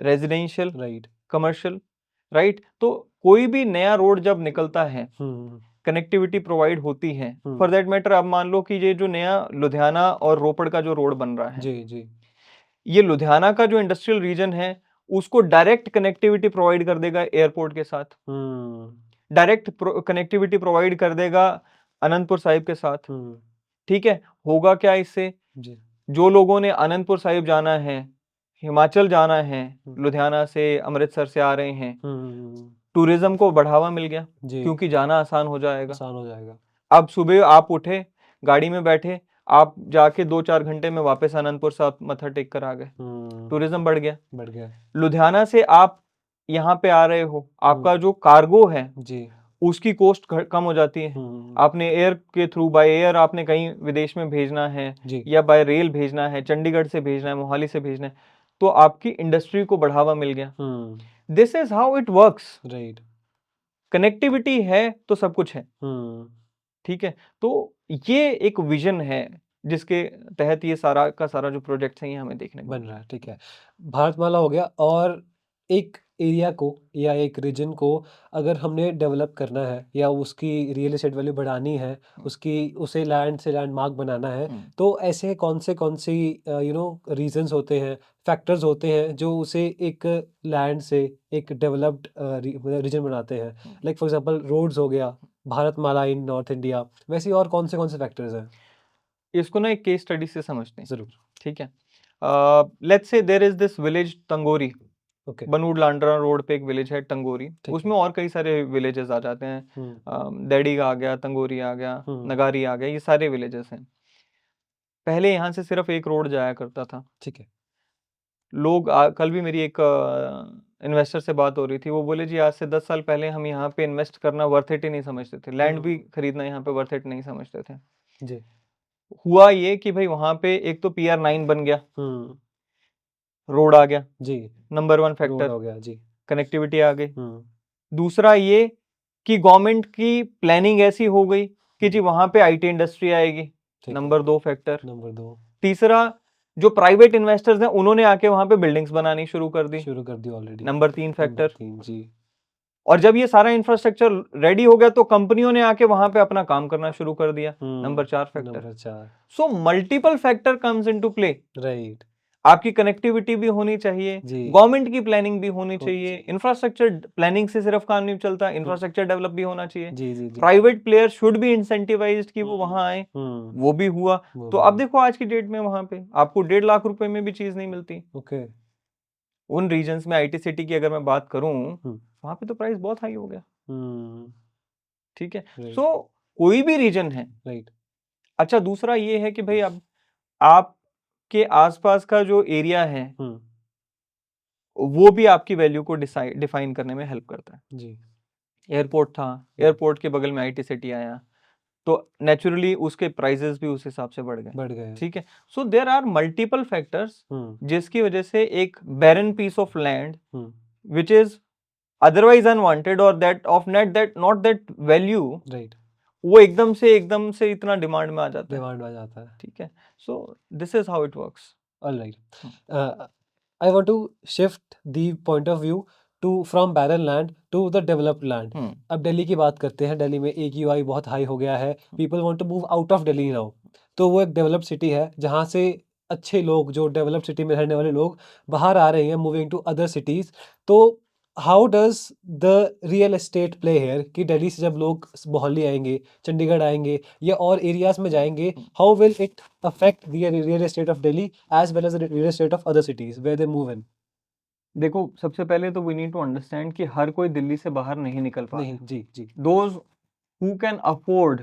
residential right commercial right. तो कोई भी नया रोड जब निकलता है कनेक्टिविटी प्रोवाइड होती है फॉर दैट मैटर अब मान लो कि ये जो नया लुधियाना और रोपड़ का जो रोड बन रहा है जी ये लुधियाना का जो इंडस्ट्रियल रीजन है उसको डायरेक्ट कनेक्टिविटी प्रोवाइड कर देगा एयरपोर्ट के साथ डायरेक्ट कनेक्टिविटी प्रोवाइड कर देगा अनंतपुर साहिब के साथ। हम्म, ठीक है, होगा क्या इससे? जी, जो लोगों ने अनंतपुर साहिब जाना है, हिमाचल जाना है, लुधियाना से, अमृतसर से आ रहे हैं, टूरिज्म को बढ़ावा मिल गया जी, क्योंकि जाना आसान हो जाएगा। आसान हो जाएगा। अब सुबह आप उठे, गाड़ी में बैठे, आप जाके 2-4 घंटे में वापस अनंतपुर साहिब मत्था टेक कर आ गए, टूरिज्म बढ़ गया। बढ़ गया। लुधियाना से आप यहाँ पे आ रहे हो, आपका जो कार्गो है जी, उसकी कॉस्ट कम हो जाती है। आपने एयर के थ्रू, बाय एयर आपने कहीं विदेश में भेजना है जी, या बाय रेल भेजना है, चंडीगढ़ से भेजना है, मोहाली से भेजना है, तो आपकी इंडस्ट्री को बढ़ावा मिल गया। This is how it works. Right. Connectivity है तो सब कुछ है। ठीक है, तो ये एक विजन है जिसके तहत ये सारा का सारा जो प्रोजेक्ट है ये हमें देखने को बन रहा है, ठीक है। भारतमाला हो गया, और एक एरिया को या एक रीजन को अगर हमने डेवलप करना है या उसकी रियल एस्टेट वैल्यू बढ़ानी है, उसकी उसे लैंड से लैंडमार्क बनाना है, तो ऐसे कौन सी रीजंस होते हैं, फैक्टर्स होते हैं जो उसे एक लैंड से एक डेवलप्ड रीजन बनाते हैं। लाइक फॉर एग्जांपल रोड्स हो गया, भारतमाला इन नॉर्थ इंडिया, वैसे और कौन से फैक्टर्स हैं? इसको ना एक केस स्टडी से समझते हैं। ज़रूर। ठीक है, let's say there is this village Tangori, okay. Banur Landran road पे एक विलेज है टंगोरी, ठीक उसमें और कई सारे विलेजेस आ जाते हैं। दैडी आ गया, टंगोरी आ गया, नगारी आ गया, ये सारे विलेजेस हैं। पहले यहाँ से सिर्फ एक रोड जाया करता था। ठीक है। लोग कल भी मेरी एक इन्वेस्टर से बात हो रही थी, वो बोले जी आज से 10 साल पहले हम यहाँ पे इन्वेस्ट करना वर्थ इट ही नहीं समझते थे, लैंड भी खरीदना यहाँ पे वर्थ इट नहीं समझते थे। जी। हुआ ये कि भाई वहां पे एक तो PR9 बन गया, रोड आ गया, जी। नंबर 1 रोड फैक्टर, हो गया जी। कनेक्टिविटी आ गई। दूसरा ये कि गवर्नमेंट की प्लानिंग ऐसी हो गई कि जी वहां पे IT इंडस्ट्री आएगी, ठीक है। Number 2 factor. नंबर 2 तीसरा, जो प्राइवेट इन्वेस्टर्स हैं उन्होंने आके वहां पे बिल्डिंग्स बनानी शुरू कर दी, ऑलरेडी। Number 3 number factor. 3 जी। और जब ये सारा इंफ्रास्ट्रक्चर रेडी हो गया तो कंपनियों ने आके वहां पे अपना काम करना शुरू कर दिया, number 4 factor. Number 4 so multiple factor comes into play. Right. आपकी कनेक्टिविटी भी होनी चाहिए, जी। गवर्नमेंट की प्लानिंग भी होनी हो चाहिए, चाहिए। इंफ्रास्ट्रक्चर प्लानिंग से सिर्फ काम नहीं चलता, इंफ्रास्ट्रक्चर डेवलप भी होना चाहिए। जी, जी, जी। Private player should be incentivized कि वो वहां आए, वो भी हुआ। वो तो भी अब हुआ। देखो आज की डेट में वहां पे आपको 1.5 लाख रुपए में भी चीज नहीं मिलती। ओके। उन रीजन्स में IT सिटी की अगर मैं बात करूं, वहां पे तो प्राइस बहुत हाई हो गया। ठीक है, राइट। सो कोई भी रीजन है। राइट। अच्छा, दूसरा ये है कि भाई अब आपके आसपास का जो एरिया है वो भी आपकी वैल्यू को डिफाइन करने में हेल्प करता है। जी। एयरपोर्ट था, एयरपोर्ट के बगल में IT सिटी आया, तो नेचुरली उसके प्राइसेस भी उस हिसाब से बढ़ गए। ठीक है, so there are multiple factors जिसकी वजह से एक barren piece of land which is otherwise unwanted और that of net that not that value, right. वो एकदम से इतना डिमांड में आ जाता है। डिमांड आ जाता है। ठीक है, so this is how it works. Alright. I want to shift the point of view to from barren land to the developed land. अब दिल्ली की बात करते हैं। दिल्ली में AQI बहुत हाई हो गया है। People want to move out of Delhi now. तो वो एक डेवलप्ड सिटी है जहाँ से अच्छे लोग, जो डेवलप्ड सिटी में रहने वाले लोग बाहर आ रहे हैं, मूविंग टू अदर सिटीज़। तो how does the real estate play here कि दिल्ली से जब लोग मोहाली आएंगे, चंडीगढ़ आएंगे या और एरियाज में जाएंगे, how will it affect the real estate of Delhi as well as the real estate of other cities where they move in? देखो, सबसे पहले तो वी नीड टू अंडरस्टैंड कि हर कोई दिल्ली से बाहर नहीं निकल पा नहीं, जी, जी। दोज हु कैन अफोर्ड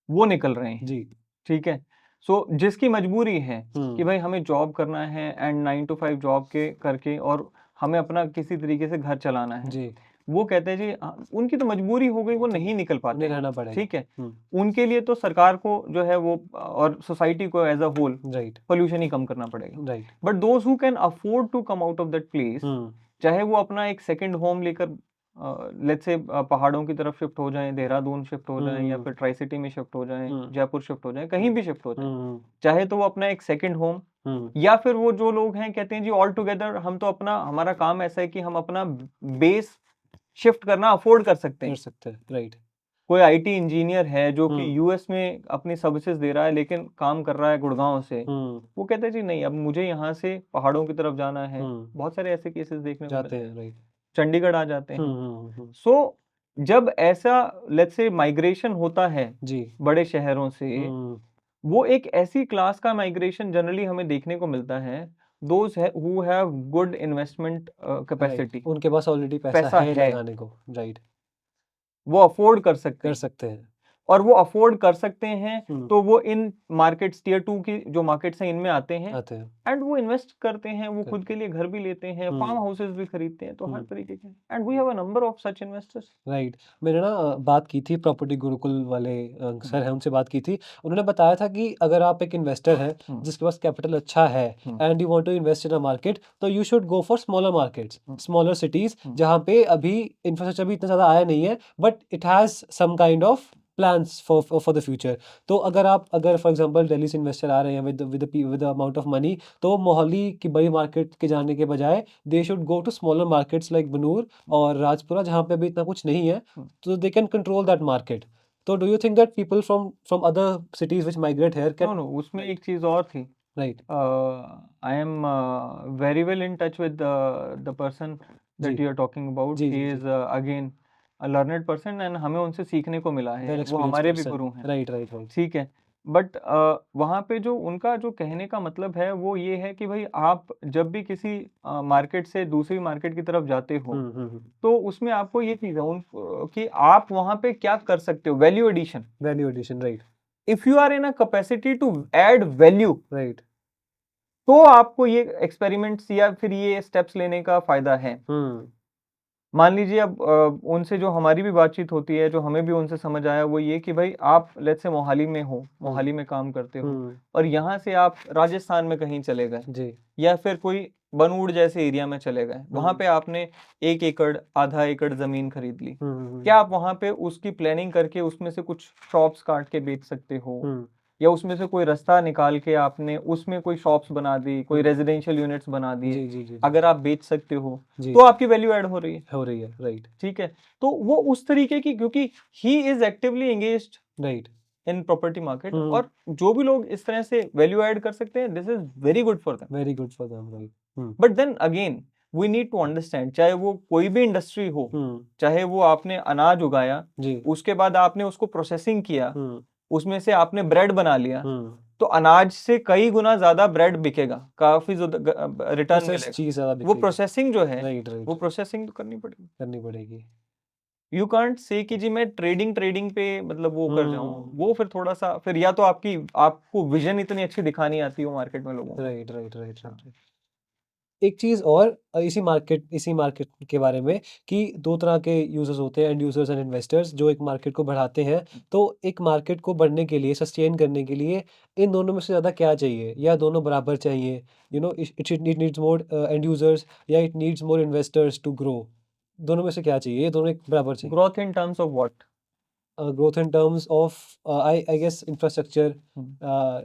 वो निकल रहे हैं। जी। ठीक है, सो जिसकी मजबूरी है कि भाई हमें जॉब करना है एंड 9 to 5 जॉब के करके और हमें अपना किसी तरीके से घर चलाना है, जी। वो कहते हैं जी उनकी तो मजबूरी हो गई, वो नहीं निकल पाते उन्हें हैं। रहना पड़ेगा। ठीक है, उनके लिए तो सरकार को जो है वो और सोसाइटी को as a whole right. Pollution ही कम करना पड़ेगा। Right. But those who can afford to come out of that place, चाहे वो अपना एक सेकंड होम लेकर लेट्स से पहाड़ों की तरफ शिफ्ट हो जाएं, देहरादून शिफ्ट हो जाएं, या फिर ट्राई सिटी में शिफ्ट हो जाएं, जयपुर शिफ्ट हो जाएं, कहीं भी शिफ्ट हो जाएं, चाहे तो वो अपना एक सेकंड होम, या फिर वो जो लोग हैं कहते हैं जी ऑल टुगेदर हम तो अपना, हमारा काम ऐसा है कि हम अपना बेस शिफ्ट करना अफोर्ड कर सकते हैं। राइट। कोई IT इंजीनियर है जो कि US में अपनी सर्विसेज दे रहा है लेकिन काम कर रहा है गुड़गांव से, वो कहते हैं जी नहीं, अब मुझे यहाँ से पहाड़ों की तरफ जाना है। बहुत सारे ऐसे केसेस देखने को मिलते हैं, चंडीगढ़ आ जाते हैं। सो जब ऐसा लेट्स से माइग्रेशन होता है जी। बड़े शहरों से, वो एक ऐसी क्लास का माइग्रेशन जनरली हमें देखने को मिलता है, those who have good investment right, capacity, उनके पास ऑलरेडी पैसा पैसा है है, लगाने को, राइट, वो अफोर्ड कर सकते कर हैं, सकते हैं। और वो अफोर्ड कर सकते हैं हुँ, तो वो इन मार्केट्स टियर 2 की जो मार्केट्स हैं इनमें आते हैं आते हैं, एंड वो इन्वेस्ट करते हैं, वो खुद करते के लिए घर भी लेते हैं, फार्म हुँ, हाउसेस भी खरीदते हैं, तो हर हुँ, तरीके के, and we have a number of such investors. Right. मैंने ना बात की थी प्रॉपर्टी गुरुकुल वाले हम्म, सर हैं, उनसे बात की थी। उन्होंने बताया था कि अगर आप एक इन्वेस्टर हैं, हम्म, जिसके पास कैपिटल अच्छा है hmm, and you want to invest in a market, तो you should go for smaller markets, hmm, smaller cities, hmm, जहाँ पे अभी इंफ्रास्ट्रक्चर भी इतना ज़्यादा आया नहीं है, but it has some kind of plans for the future. तो अगर फॉर एग्जांपल दिल्ली से इन्वेस्टर आ रहे हैं विद अमाउंट ऑफ मनी, तो मोहाली की बड़ी मार्केट के जाने के बजाय they should go to smaller markets like Banur और राजपुरा, जहाँ पे अभी इतना कुछ नहीं है, हम्म। तो they can control that market. तो do you think that people from other cities which migrate here no can no, उसमें एक चीज और थी। Right I am very well in touch with the person जी that you are talking about, जी he जी जी is again a learned person, and हमें उनसे सीखने को मिला वेल है, वो एक्सपीरियंस हमारे भी पर्सन गुरु हैं। राइट राइट राइट ठीक है, बट वहाँ पे जो उनका जो कहने का मतलब है वो ये है कि भाई आप जब भी किसी मार्केट से दूसरी मार्केट की तरफ जाते हो, तो उसमें आपको ये चीज़ है कि आप वहाँ पे क्या कर सकते हो, value addition. Value addition right if you are in a capacity to add value, right तो आपको ये एक्सपेरिमेंट्स या फिर ये स्टेप्स लेने का फायदा है। मान लीजिए अब उनसे जो हमारी भी बातचीत होती है, जो हमें भी उनसे समझ आया, वो ये कि भाई आप लेट्स से मोहाली में हो, मोहाली में काम करते हो, और यहाँ से आप राजस्थान में कहीं चले गए, जी या फिर कोई बनूड़ जैसे एरिया में चले गए, वहां पे आपने 1 एकड़ आधा एकड़ जमीन खरीद ली, क्या आप वहां पे उसकी प्लानिंग करके उसमें से कुछ शॉप्स काट के बेच सकते हो, या उसमें से कोई रास्ता निकाल के आपने उसमें कोई शॉप्स बना दी, कोई रेजिडेंशियल यूनिट्स बना दिए, जी जी जी अगर आप बेच सकते हो जी तो आपकी वैल्यू ऐड हो रही है। हो रही है राइट ठीक है, तो वो उस तरीके की, क्योंकि he is actively engaged right in property market, और जो भी लोग इस तरह से वैल्यू ऐड कर सकते हैं, this is very good for them. Very good for them right but then again we need to understand, चाहे वो कोई भी इंडस्ट्री हो, चाहे वो आपने अनाज उगाया, जी उसके बाद आपने उसको प्रोसेसिंग किया, उसमें से आपने ब्रेड बना लिया, हम्म तो अनाज से कई गुना ज्यादा ब्रेड बिकेगा, काफी रिटर्न प्रोसेस मिलेगा। चीज ज्यादा वो बिकेगी प्रोसेसिंग जो है, राइट वो राइट प्रोसेसिंग तो करनी पड़ेगी। करनी पड़ेगी यू कांट से कि जी मैं ट्रेडिंग ट्रेडिंग पे मतलब वो कर जाऊं, वो फिर थोड़ा सा, फिर या तो आपको विजन इतनी अच्छी दिखानी आती हो मार्केट में लोगों को। राइट राइट राइट राइट एक चीज़ और इसी मार्केट के बारे में कि दो तरह के यूजर्स होते हैं, एंड यूजर्स एंड इन्वेस्टर्स, जो एक मार्केट को बढ़ाते हैं। तो एक मार्केट को बढ़ने के लिए, सस्टेन करने के लिए, इन दोनों में से ज़्यादा क्या चाहिए, या दोनों बराबर चाहिए? It needs more end users, या it needs more investors to grow? दोनों में से क्या चाहिए? ये दोनों एक बराबर चाहिए? Growth in terms of what? Growth in terms of I guess infrastructure,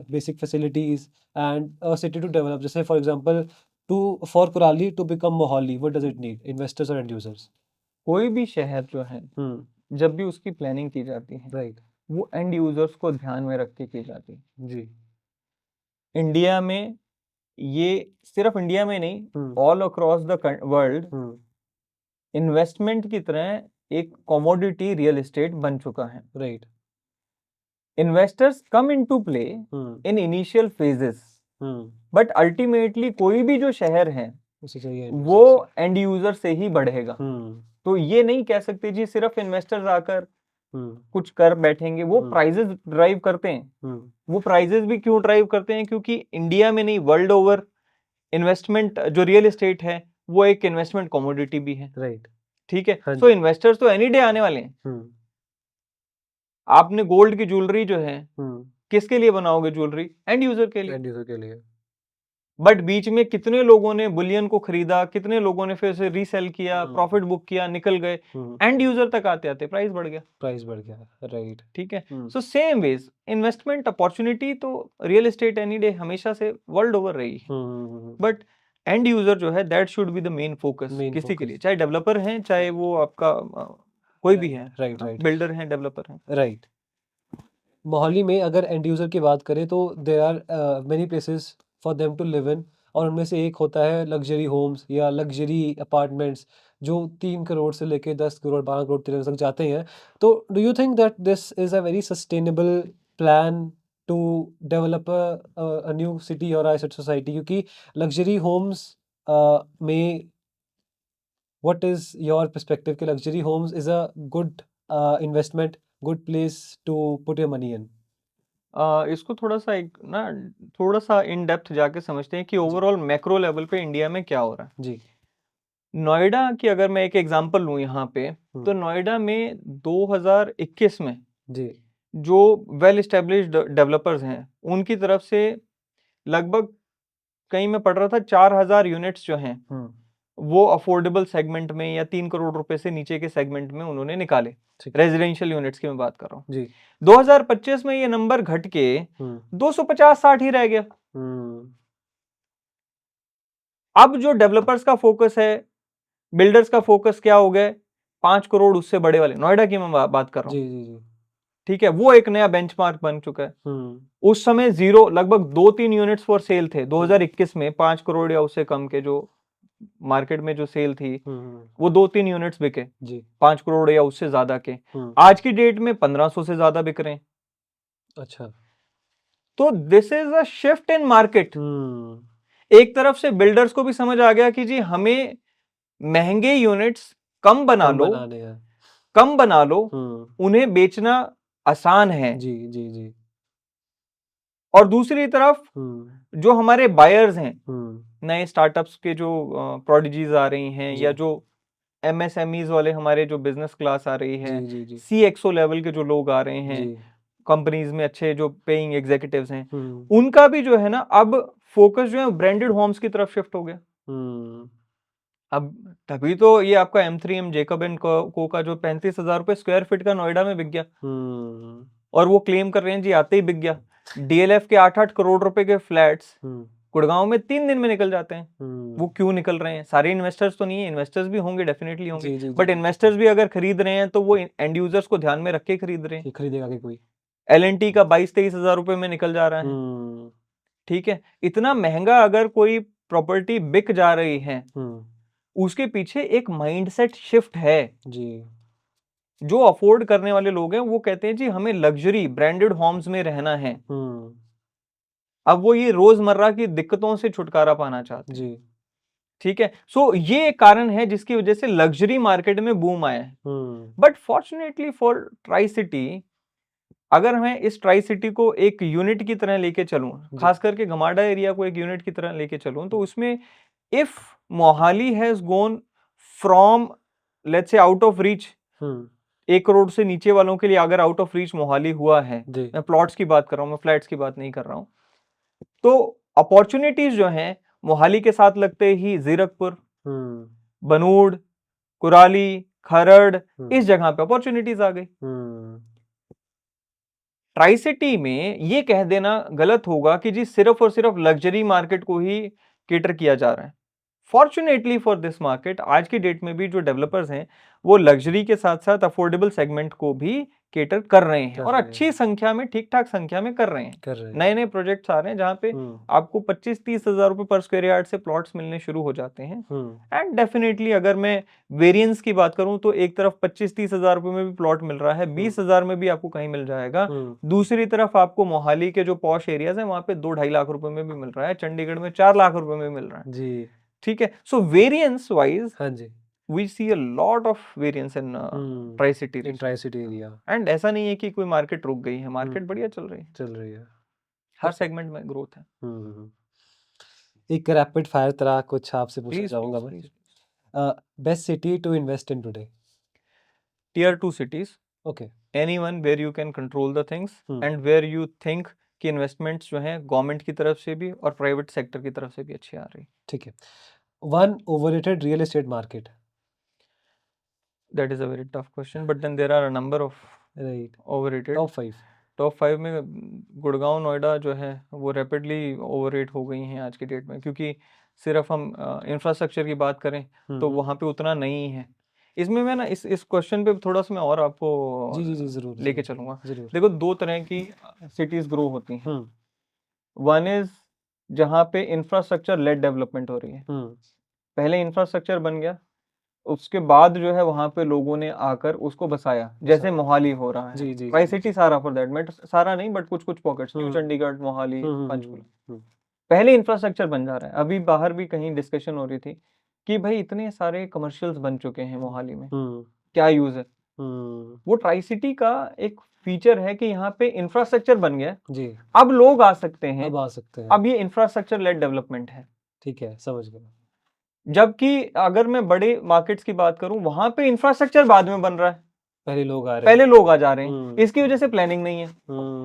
basic facilities, and a city to develop. Just say for example, to for Kurali to become Mohali, what does it need? Investors or end users? कोई भी शहर जो है, जब भी उसकी planning की जाती है, Right. वो एंड यूजर्स को ध्यान में रख के की जाती है। जी इंडिया में, ये सिर्फ इंडिया में नहीं, hmm all across the world, hmm investment की तरह एक कमोडिटी रियल एस्टेट बन चुका है। Right investors come into play hmm in initial phases, hmm but ultimately कोई भी जो शहर है उसे चाहिए वो investors। एंड यूजर से ही बढ़ेगा। हम्म तो ये नहीं कह सकते जी सिर्फ इन्वेस्टर्स आकर हम्म कुछ कर बैठेंगे, वो हम्म प्राइजेस ड्राइव करते हैं। हम्म वो प्राइजेस भी क्यों ड्राइव करते हैं? क्योंकि इंडिया में नहीं, वर्ल्ड ओवर इन्वेस्टमेंट जो रियल एस्टेट है वो एक इन्वेस्टमेंट कमोडिटी भी है। राइट ठीक है, हाँ सो जी इन्वेस्टर्स तो एनी डे आने वाले हैं। आपने गोल्ड की ज्वेलरी जो है, किसके लिए बनाओगे ज्वेलरी? एंड यूजर के लिए। एंड यूजर के लिए बट बीच में कितने लोगों ने बुलियन को खरीदा, कितने लोगों ने फिर से रीसेल किया, प्रॉफिट बुक किया, निकल गए, एंड यूजर तक आते आते प्राइस बढ़ गया। प्राइस बढ़ गया राइट ठीक है, so same ways investment opportunity तो रियल एस्टेट एनी डे हमेशा से वर्ल्ड ओवर रही है, बट एंड यूजर जो है that should be the main focus किसी के लिए, चाहे डेवलपर हैं, चाहे वो आपका कोई भी है, राइट राइट बिल्डर हैं, डेवलपर हैं। राइट मोहाली में अगर एंड यूज़र की बात करें तो there are many places for them to live in, और उनमें से एक होता है लग्जरी होम्स या लग्जरी अपार्टमेंट्स, जो 3 करोड़ से लेके 10 करोड़ 12 करोड़ 13 तक जाते हैं। तो do you think that this is a very sustainable plan to develop a new city और आई सोसाइटी, क्योंकि लग्जरी होम्स में व्हाट इज़ योर पर्सपेक्टिव कि luxury homes is a good investment, good place to put your money in? इसको थोड़ा सा in depth जाके समझते हैं कि जी। ओवरऑल मैक्रो लेवल पे इंडिया में क्या हो रहा है। जी। नोएडा की अगर मैं एक एग्जांपल लूं यहाँ पे, तो नोएडा में 2021 में जी। जो वेल एस्टेब्लिश्ड डेवलपर्स हैं उनकी तरफ से लगभग, कहीं मैं पढ़ रहा था, 4000 यूनिट्स जो हैं वो अफोर्डेबल सेगमेंट में या 3 करोड़ रुपए से नीचे के सेगमेंट में उन्होंने निकाले। ठीक है। रेजिडेंशियल यूनिट्स की मैं बात कर रहा हूँ। जी। 2025 में ये नंबर घट के 250-60 ही रह गया। अब जो डेवलपर्स का फोकस है, बिल्डर्स का फोकस क्या हो गया? 5 करोड़ उससे बड़े वाले, नोएडा की मैं बात कर रहा हूँ। जी, जी, जी। ठीक है, वो एक नया बेंचमार्क बन चुका है। उस समय जीरो, लगभग 2-3 यूनिट्स फॉर सेल थे 2021 में, 5 करोड़ या उससे कम के जो मार्केट में जो सेल थी, वो 2-3 यूनिट्स बिके जी। 5 करोड़ या उससे ज्यादा के। आज की डेट में 1500 से ज्यादा बिक रहे हैं। अच्छा। तो this is a shift in market. एक तरफ से बिल्डर्स को भी समझ आ गया कि जी हमें महंगे यूनिट्स कम बना कम लो, बनाने हैं। कम बना लो, उन्हें बेचना आसान है। जी, जी, जी। और दूसरी तरफ जो हमारे बायर्स हैं, नए स्टार्टअप्स के जो प्रोडिजीज आ रही हैं, या जी। जो एमएसएमईज वाले हमारे जो बिजनेस क्लास आ रही है, जी, जी, जी। सीएक्सओ लेवल के जो लोग आ रहे हैं, जी। कंपनीज में अच्छे जो पेइंग एग्जीक्यूटिव्स हैं, हुँ। उनका भी जो है ना अब फोकस जो है ब्रांडेड होम्स की तरफ शिफ्ट हो गया। हुँ। अब तभी तो ये आपका M3M जेकब एंड को का जो 35,000 रुपए स्क्वायर फीट का नोएडा में बिक गया, हुँ। और वो क्लेम कर रहे हैं जी आते ही बिक गया। डीएलएफ के 8-8 करोड़ रुपए के फ्लैट्स हुँ। गुड़गांव में 3 दिन में निकल जाते हैं। वो हुँ। क्यों निकल रहे हैं? सारे इन्वेस्टर्स तो नहीं है, इन्वेस्टर्स भी होंगे, डेफिनेटली होंगे, जी, जी, जी, बट जी। इन्वेस्टर्स भी अगर खरीद रहे हैं तो वो एंड यूजर्स को ध्यान में रख के खरीद रहे हैं। ये खरीदेगा कि कोई? एलएनटी का 22-23 हजार रुपए में निकल जा रहा है। हुँ। ठीक है, इतना महंगा अगर कोई प्रॉपर्टी बिक जा रही है, हुँ। उसके पीछे एक माइंडसेट शिफ्ट है। जी। जो अफोर्ड करने वाले लोग हैं वो कहते हैं जी हमें लग्जरी ब्रांडेड होम्स में रहना है। हुँ। अब वो ये रोजमर्रा की दिक्कतों से छुटकारा पाना चाहते हैं। जी। ठीक है, सो ये एक कारण है जिसकी वजह से लग्जरी मार्केट में बूम आया है। Hmm. But fortunately for tri city, अगर मैं इस ट्राई सिटी को एक यूनिट की तरह लेके चलूं, जी। खास करके गमाडा एरिया को एक यूनिट की तरह लेके चलूं, तो उसमें if Mohali has gone from, let's say, out of reach, hmm. 1 crore से नीचे वालों के लिए अगर आउट ऑफ रीच मोहाली हुआ है, जी। मैं प्लॉट्स की बात कर रहा हूं, मैं फ्लैट्स की बात नहीं कर रहा हूं, तो अपॉर्चुनिटीज जो हैं मोहाली के साथ लगते ही जीरकपुर, हुँ। बनूड़, कुराली, खरड़, हुँ। इस जगह पे अपॉर्चुनिटीज आ गई। हुँ। ट्राई सिटी में ये कह देना गलत होगा कि जी सिर्फ और सिर्फ लग्जरी मार्केट को ही केटर किया जा रहा है। फॉर्चुनेटली फॉर दिस मार्केट, आज की डेट में भी जो डेवलपर्स हैं वो लग्जरी के साथ साथ अफोर्डेबल सेगमेंट को भी केटर कर रहे हैं, कर और रहे अच्छी हैं। संख्या में, ठीक ठाक संख्या में कर रहे हैं। कर रहे हैं। नए नए प्रोजेक्ट्स आ रहे हैं जहां पे हुँ। आपको 25-30 हजार रुपए पर स्क्वायर यार्ड से प्लॉट्स मिलने शुरू हो जाते हैं। हुँ। एंड डेफिनेटली अगर मैं वेरिएंस की बात करूं तो एक तरफ 25-30 हजार रुपए में भी प्लॉट मिल रहा है, 20 हजार में भी आपको कहीं मिल जाएगा। हुँ। दूसरी तरफ आपको मोहाली के जो पॉश एरियाज हैं वहां पे 2-2.5 लाख रुपए में भी मिल रहा है, चंडीगढ़ में 4 लाख रुपए में मिल रहा है। जी। ठीक है, सो वेरिएंस वाइज हाँ जी। We see a lot of variance in हुँ। Tri city in tri city area. And ऐसा नहीं है कि कोई मार्केट रुक गई है, मार्केट हुँ। बढ़िया चल रही है, चल रही है। हर सेगमेंट में ग्रोथ है। हुँ। एक रैपिड फायर तरह कुछ आपसे पूछना प्लीज चाहूँगा प्लीज मैं। Please. Best city to invest in today? Tier 2 cities, okay. anyone where you can control the things हुँ। and where you think कि इन्वेस्टमेंट्स जो हैं गवर्नमेंट की तरफ से भी और प्राइवेट सेक्टर की तरफ से भी अच्छी आ रही। ठीक है। One overrated real estate market? That is a very tough question, but then there are a number of right. Overrated. Top 5? Top 5 में गुड़गांव, नोएडा जो है वो रैपिडली ओवररेट हो गई हैं आज की डेट में, क्योंकि सिर्फ हम इंफ्रास्ट्रक्चर की बात करें तो हुँ। वहाँ पे उतना नहीं है। इसमें मैं ना इस क्वेश्चन पे थोड़ा सा मैं और आपको जी, जी, जी, ज़रूर, लेके ज़रूर, चलूंगा। ज़रूर। देखो, दो तरह की सिटीज ग्रो होती हैं। हुँ। वन इज जहाँ पे इंफ्रास्ट्रक्चर लेड डेवलपमेंट हो रही है। हुँ। पहले इंफ्रास्ट्रक्चर बन गया, उसके बाद जो है वहां पे लोगों ने आकर उसको बसाया, जैसे मोहाली हो रहा है, जी जी ट्राई सिटी सारा फॉर दैट मैटर, सारा नहीं बट कुछ कुछ पॉकेट्स, न्यू चंडीगढ़, मोहाली, पंचकुला, पहले इंफ्रास्ट्रक्चर बन जा रहा है। अभी बाहर भी कहीं डिस्कशन हो रही थी कि भाई इतने सारे कमर्शियल्स बन चुके हैं मोहाली में, क्या यूज है। वो ट्राई सिटी का एक फीचर है कि यहाँ पे इंफ्रास्ट्रक्चर बन गया जी, अब लोग आ सकते हैं, अब आ सकते हैं, अब ये इंफ्रास्ट्रक्चर लेड डेवलपमेंट है। ठीक है, समझ गया। जबकि अगर मैं बड़े मार्केट्स की बात करूं, वहां पे इंफ्रास्ट्रक्चर बाद में बन रहा है, पहले लोग आ रहे पहले हैं, लोग आ जा रहे हैं, इसकी वजह से प्लानिंग नहीं है।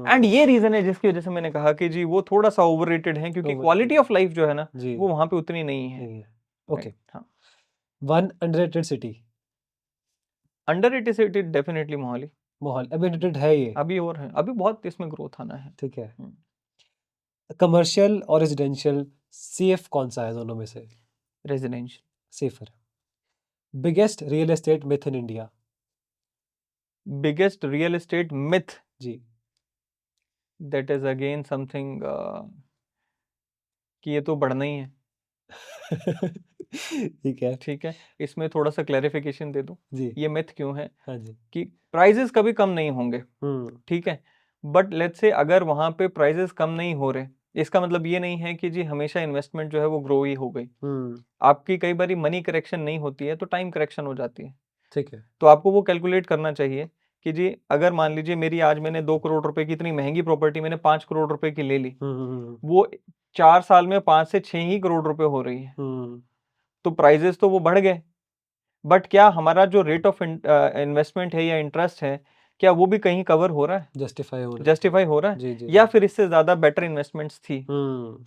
एंड ये रीजन है जिसकी वजह से मैंने कहा कि जी वो थोड़ा सा ओवररेटेड है, क्योंकि क्वालिटी ऑफ लाइफ जो है ना जी, वो वहां पे उतनी नहीं है। नहीं है। ओके, हाँ, one underrated city, underrated city definitely Mohali. Mohali अभी अंडररेटेड है ये, अभी और है, अभी बहुत इसमें ग्रोथ आना है। ठीक है। कमर्शियल और रेजिडेंशियल सेफ कौन सा है दोनों में से? Residential. Safer. Biggest real estate myth in India? Biggest real estate myth, जी, दैट इज अगेन समथिंग कि ये तो बढ़ना ही है। ठीक है, ठीक है, इसमें थोड़ा सा क्लैरिफिकेशन दे दूं, जी, ये मिथ क्यों है हाँ जी, कि प्राइजेस कभी कम नहीं होंगे, ठीक है, बट लेट्स से अगर वहां पे प्राइजेस कम नहीं हो रहे, इसका मतलब ये नहीं है कि जी हमेशा इन्वेस्टमेंट जो है वो ग्रो ही हो गई। आपकी कई बार मनी करेक्शन नहीं होती है तो टाइम करेक्शन हो जाती है। ठीक है, तो आपको वो कैलकुलेट करना चाहिए कि जी अगर मान लीजिए मेरी आज मैंने 2 करोड़ रुपए की इतनी महंगी प्रॉपर्टी मैंने 5 करोड़ रुपए की ले ली, वो 4 साल में 5 से 6 ही करोड़ रुपए हो रही है, तो प्राइजेस तो वो बढ़ गए, बट क्या हमारा जो रेट ऑफ इन्वेस्टमेंट है या इंटरेस्ट है, क्या वो भी कहीं कवर हो रहा है, जस्टिफाई हो रहा है, जस्टिफाई हो रहा है, जी, जी, या जी, फिर इससे ज्यादा बेटर इन्वेस्टमेंट्स थी।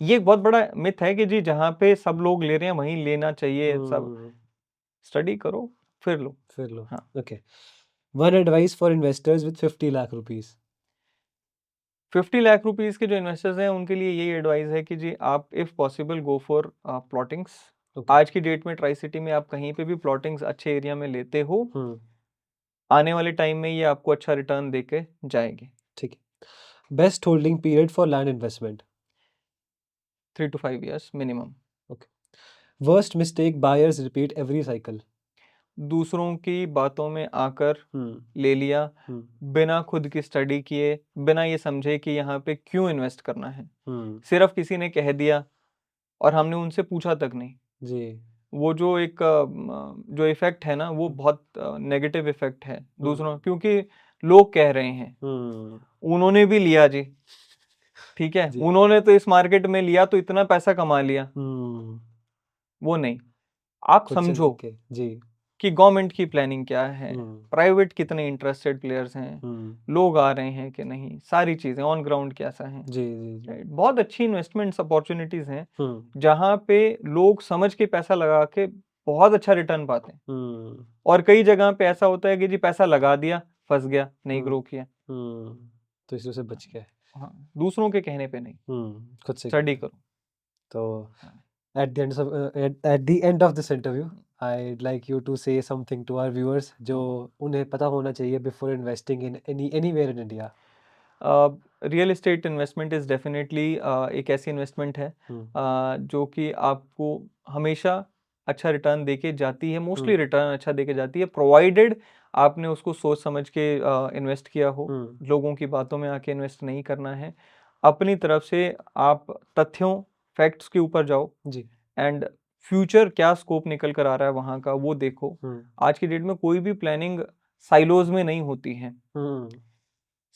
ये एक बहुत बड़ा मिथ है कि जी जहाँ पे सब लोग ले रहे हैं वहीं लेना चाहिए, सब स्टडी करो फिर लो। फिर लो, हाँ, okay. One advice for investors with 50 lakh rupees? 50 lakh rupees के जो इन्वेस्टर्स हैं उनके लिए यही एडवाइस है कि जी आप if possible go for plottings. आज की डेट में ट्राई सिटी में आप कहीं पे भी प्लॉटिंग्स अच्छे एरिया में लेते हो, आने वाले टाइम में ये आपको अच्छा रिटर्न देके जाएगी। ठीक है। Best holding period for land investment? 3 to 5 years minimum. Okay. Worst mistake buyers repeat every cycle? दूसरों की बातों में आकर ले लिया, बिना खुद की स्टडी किए, बिना ये समझे कि यहाँ पे क्यों इन्वेस्ट करना है, सिर्फ किसी ने कह दिया और हमने उनसे पूछा तक नहीं। जी, वो जो एक जो इफेक्ट है ना वो बहुत नेगेटिव इफेक्ट है दूसरों, क्योंकि लोग कह रहे हैं, उन्होंने भी लिया जी, ठीक है, जी, उन्होंने तो इस मार्केट में लिया तो इतना पैसा कमा लिया, वो नहीं। आप खुद से समझो देख के, जी, कि गवर्नमेंट की प्लानिंग क्या है, प्राइवेट कितने इंटरेस्टेड प्लेयर्स हैं, लोग आ रहे हैं कि नहीं, सारी चीजें ऑन ग्राउंड कैसा है। जी, जी, जी, राइट, बहुत अच्छी इन्वेस्टमेंट अपॉर्चुनिटीज हैं जहाँ पे लोग समझ के पैसा लगा के बहुत अच्छा रिटर्न पाते हैं, और कई जगह पे ऐसा होता है कि जी पैसा लगा दिया, फंस गया, नहीं ग्रो किया। तो इससे बच गए। हाँ, दूसरों के कहने पे नहीं, खुद से स्टडी किया। करो। तो at the end of at the end of this interview, I'd like you to say something to our viewers जो उन्हें पता होना चाहिए before investing in anywhere in India. Real estate investment is definitely एक ऐसी इन्वेस्टमेंट है जो कि आपको हमेशा अच्छा रिटर्न देके जाती है, मोस्टली रिटर्न अच्छा देके जाती है, प्रोवाइडेड आपने उसको सोच समझ के इन्वेस्ट किया हो, लोगों की बातों में आके इन्वेस्ट नहीं करना है, अपनी तरफ से आप तथ्यों फैक्ट्स के ऊपर जाओ जी, एंड फ्यूचर क्या स्कोप निकल कर आ रहा है वहाँ का वो देखो। आज की डेट में कोई भी प्लानिंग साइलोज में नहीं होती है,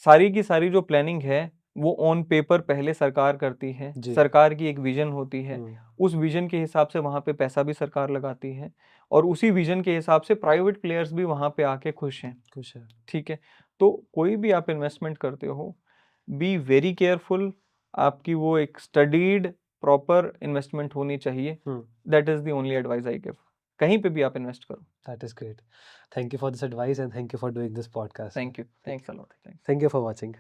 सारी की सारी जो प्लानिंग है वो ऑन पेपर पहले सरकार करती है, सरकार की एक विजन होती है, उस विजन के हिसाब से वहाँ पे पैसा भी सरकार लगाती है, और उसी विजन के हिसाब से प्राइवेट प्लेयर्स भी वहाँ पे आके खुश हैं, ठीक है। तो कोई भी आप इन्वेस्टमेंट करते हो, बी वेरी केयरफुल, आपकी वो एक स्टडीड प्रॉपर इन्वेस्टमेंट होनी चाहिए, that is the only advice I give. कहीं पे भी आप इन्वेस्ट करो। that is great. Thank you for this advice and thank you for doing this podcast. Thank you, thanks a lot, Thank you for watching.